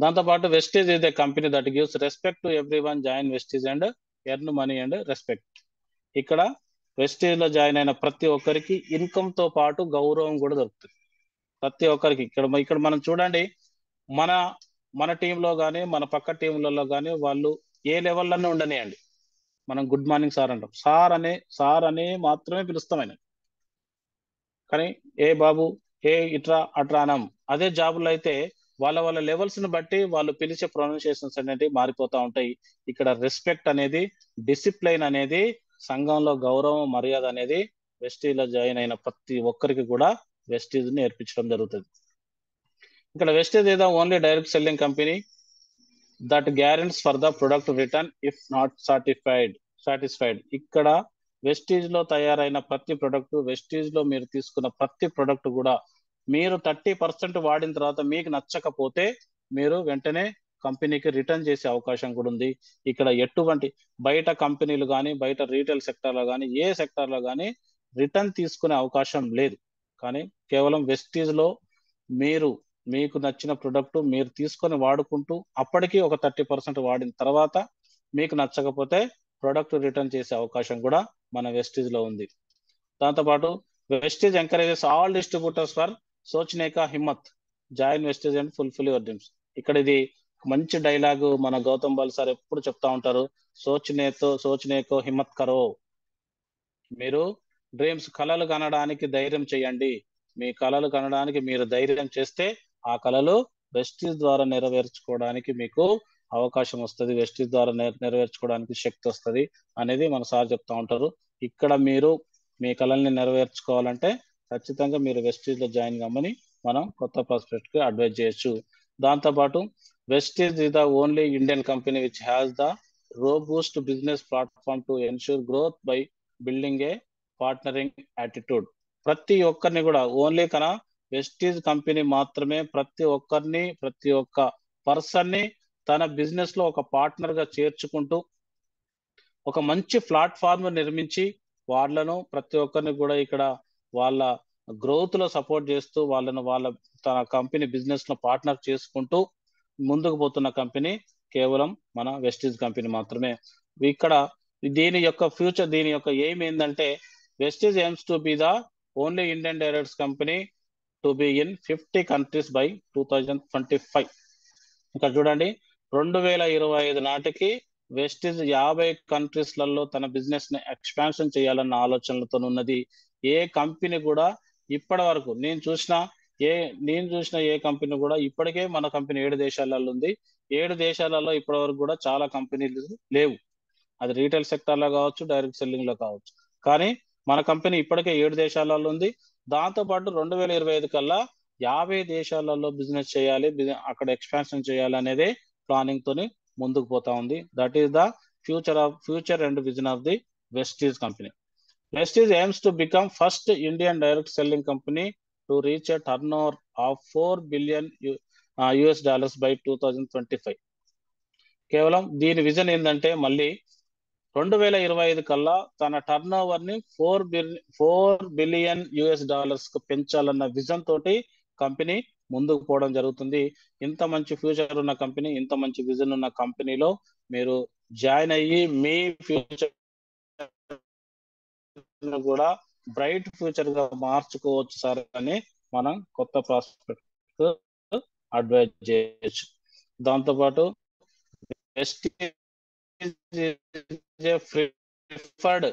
దాంతోపాటు Vestige is a company that gives respect to every one, join Vestige and earn money and respect. ఇక్కడ వెస్టీజ్ లో జాయిన్ అయిన ప్రతి ఒక్కరికి ఇన్కమ్ తో పాటు గౌరవం కూడా దొరుకుతుంది. ప్రతి ఒక్కరికి ఇక్కడ మనం చూడండి, మన టీంలో కానీ మన పక్క టీంలలో కానీ వాళ్ళు ఏ లెవెల్లోనే ఉండనియండి, మనం గుడ్ మార్నింగ్ సార్ అంటాం, సార్ అని మాత్రమే పిలుస్తాం ఆయన. కానీ ఏ బాబు, ఏ ఇట్రా అట్రా అనం. అదే జాబులు అయితే వాళ్ళ లెవెల్స్ ని బట్టి వాళ్ళు పిలిచే ప్రొనౌన్సియేషన్స్ అనేవి మారిపోతూ ఉంటాయి. ఇక్కడ రెస్పెక్ట్ అనేది, డిసిప్లైన్ అనేది, సంఘంలో గౌరవం మర్యాద అనేది వెస్టీజ్ లో జాయిన్ అయిన ప్రతి ఒక్కరికి కూడా వెస్టీజ్ నేర్పించడం జరుగుతుంది. ఇక్కడ వెస్టీజ్ ఏదో only direct selling company that guarantees for the product return if not satisfied. ఇక్కడ వెస్టీజ్ లో తయారైన ప్రతి ప్రొడక్ట్, వెస్టీజ్ లో మీరు తీసుకున్న ప్రతి ప్రొడక్ట్ కూడా మీరు 30% వాడిన తర్వాత మీకు నచ్చకపోతే మీరు వెంటనే కంపెనీకి రిటర్న్ చేసే అవకాశం కూడా ఉంది. ఇక్కడ ఎటువంటి బయట కంపెనీలు కానీ, బయట రీటైల్ సెక్టార్లో కానీ, ఏ సెక్టార్లో కానీ రిటర్న్ తీసుకునే అవకాశం లేదు. కానీ కేవలం వెస్టీజ్ లో మీకు నచ్చిన ప్రొడక్ట్ మీరు తీసుకొని వాడుకుంటూ అప్పటికి ఒక 30% వాడిన తర్వాత మీకు నచ్చకపోతే ప్రొడక్ట్ రిటర్న్ చేసే అవకాశం కూడా మన వెస్టీజ్ లో ఉంది. దాంతోపాటు Vestige encourages all distributors for సోచ్నేకా హిమ్మత్, join Vestige and fulfil your dreams. ఇక్కడ ఇది మంచి డైలాగు మన గౌతమ్ బాల్ సార్ ఎప్పుడు చెప్తా ఉంటారు, సోచ్నేకో హిమ్మత్ కరో. మీరు డ్రీమ్స్, కళలు కనడానికి ధైర్యం చేయండి. మీ కళలు కనడానికి మీరు ధైర్యం చేస్తే ఆ కళలు వెస్టీజ్ ద్వారా నెరవేర్చుకోవడానికి మీకు అవకాశం వస్తుంది, వెస్టీజ్ ద్వారా నెరవేర్చుకోవడానికి శక్తి వస్తుంది అనేది మన సార్ చెప్తా ఉంటారు. ఇక్కడ మీరు మీ కళల్ని నెరవేర్చుకోవాలంటే ఖచ్చితంగా మీరు వెస్టీజ్ లో జాయిన్ కమ్మని మనం కొత్త ప్రాస్పెక్ట్ కి అడ్వైజ్ చేయొచ్చు. దాంతోపాటు Vestige is the only Indian company which has the robust business platform to ensure growth by building a partnering attitude. ప్రతి ఒక్కరిని కూడా ఓన్లీ వెస్టీజ్ కంపెనీ మాత్రమే ప్రతి ఒక్క పర్సన్ ని తన బిజినెస్ లో ఒక పార్ట్నర్ గా చేర్చుకుంటూ ఒక మంచి ప్లాట్ఫామ్ నిర్మించి వాళ్ళను ప్రతి ఒక్కరిని కూడా ఇక్కడ వాళ్ళ గ్రోత్ లో సపోర్ట్ చేస్తూ తన కంపెనీ బిజినెస్ లో పార్ట్నర్ చేసుకుంటూ ముందుకు పోతున్న కంపెనీ కేవలం మన వెస్టీజ్ కంపెనీ మాత్రమే. ఇక్కడ దీని యొక్క ఎయిమ్ ఏంటంటే Vestige aims to be the only Indian directs company to be in 50 countries by 2025. ఇక్కడ చూడండి, 2025 నాటికి వెస్టీజ్ 50 కంట్రీస్లలో తన బిజినెస్ ని ఎక్స్పాన్షన్ చేయాలన్న ఆలోచనలతో ఉన్నది. ఏ కంపెనీ కూడా ఇప్పటి వరకు నేను చూసిన ఏ కంపెనీ కూడా ఇప్పటికే మన కంపెనీ 7 దేశాలలో ఉంది. 7 దేశాలలో ఇప్పటి వరకు కూడా చాలా కంపెనీలు లేవు. అది రీటైల్ సెక్టార్ లో కావచ్చు, డైరెక్ట్ సెల్లింగ్ లో కావచ్చు. కానీ మన కంపెనీ ఇప్పటికే 7 దేశాలలో ఉంది. దాంతో పాటు 2025 కల్లా 50 దేశాలలో బిజినెస్ చేయాలి, అక్కడ ఎక్స్పాన్షన్ చేయాలి అనేది ప్లానింగ్ తోని ముందుకు పోతా ఉంది. That is the future and vision of the Vestige company. Vestige aims to become first Indian direct selling company to reach a turn over of $4 billion by 2025. కేవలం దీని విజన్ ఏంటంటే మళ్ళీ 2025 కల్లా తన టర్న్ ఓవర్ ని 4 బిలియన్ US కు పెంచాలన్న విజన్ తోటి కంపెనీ ముందుకు పోవడం జరుగుతుంది. ఇంత మంచి ఫ్యూచర్ ఉన్న కంపెనీ, ఇంత మంచి విజన్ ఉన్న కంపెనీలో మీరు జాయిన్ అయ్యి మీ ఫ్యూచర్ కూడా బ్రైట్ ఫ్యూచర్ గా మార్చుకోవచ్చు సార్ అని మనం కొత్త ప్రాస్పెక్ట్ అడ్వైజ్ చేయొచ్చు. దాంతోపాటు ప్రిఫర్డ్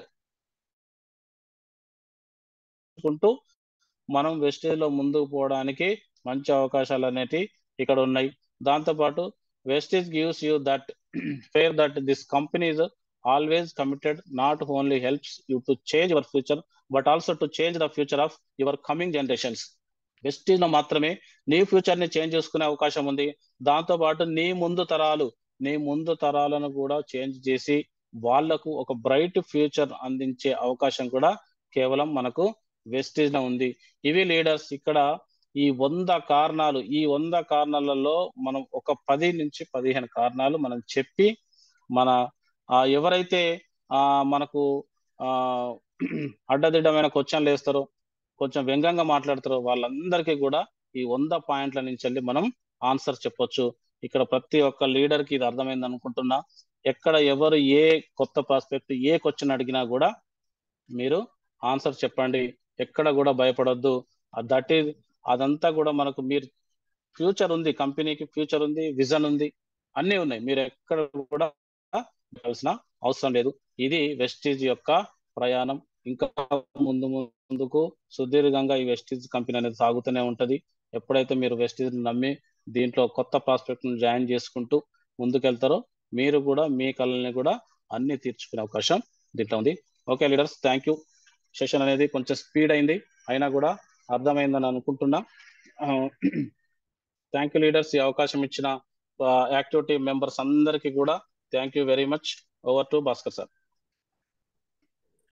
కుంటూ మనం వెస్టేజ్ లో ముందుకు పోవడానికి మంచి అవకాశాలు అనేవి ఇక్కడ ఉన్నాయి. దాంతోపాటు Vestige gives you that fair that this company is always committed, not only helps you to change your future but also to change the future of your coming generations. Vestige లో మాత్రమే నీ ఫ్యూచర్ ని చేంజ్ చేసుకునే అవకాశం ఉంది. దాంతో పాటు నీ ముందు తరాలను కూడా చేంజ్ చేసి వాళ్లకు ఒక బ్రైట్ ఫ్యూచర్ అందించే అవకాశం కూడా కేవలం మనకు వెస్టేజ్ లో ఉంది. ఇవి లీడర్స్ ఇక్కడ ఈ 100 కారణాలలో మనం ఒక 10 నుంచి 15 కారణాలు మనం చెప్పి మన ఎవరైతే మనకు అడ్డదిడ్డమైన క్వశ్చన్లు వేస్తారో, కొంచెం వ్యంగ్యంగా మాట్లాడతారో వాళ్ళందరికీ కూడా ఈ 100 పాయింట్ల నుంచి వెళ్ళి మనం ఆన్సర్ చెప్పొచ్చు. ఇక్కడ ప్రతి ఒక్క లీడర్ కి ఇది అర్థమైంది అనుకుంటున్నా. ఎక్కడ ఎవరు ఏ కొత్త ప్రాస్పెక్ట్ ఏ క్వశ్చన్ అడిగినా కూడా మీరు ఆన్సర్ చెప్పండి, ఎక్కడ కూడా భయపడొద్దు. దట్ ఈజ్ అదంతా కూడా మనకు మీరు ఫ్యూచర్ ఉంది, కంపెనీకి ఫ్యూచర్ ఉంది, విజన్ ఉంది, అన్నీ ఉన్నాయి. మీరు ఎక్కడ కూడా కావాల్సిన అవసరం లేదు. ఇది వెస్టీజ్ యొక్క ప్రయాణం. ఇంకా ముందుకు సుదీర్ఘంగా ఈ వెస్టీజ్ కంపెనీ అనేది సాగుతూనే ఉంటది. ఎప్పుడైతే మీరు వెస్టీజ్ నమ్మి దీంట్లో కొత్త ప్రాస్పెక్ట్ ను జాయిన్ చేసుకుంటూ ముందుకెళ్తారో మీరు కూడా మీ కళల్ని కూడా అన్ని తీర్చుకునే అవకాశం దీంట్లో ఉంది. Okay leaders, thank you. Session అనేది కొంచెం స్పీడ్ అయింది, అయినా కూడా అర్థమైందని అనుకుంటున్నా. Thank you leaders. ఈ అవకాశం ఇచ్చిన యాక్టివిటీ మెంబర్స్ అందరికీ కూడా thank you very much. Over to Bhaskar sir.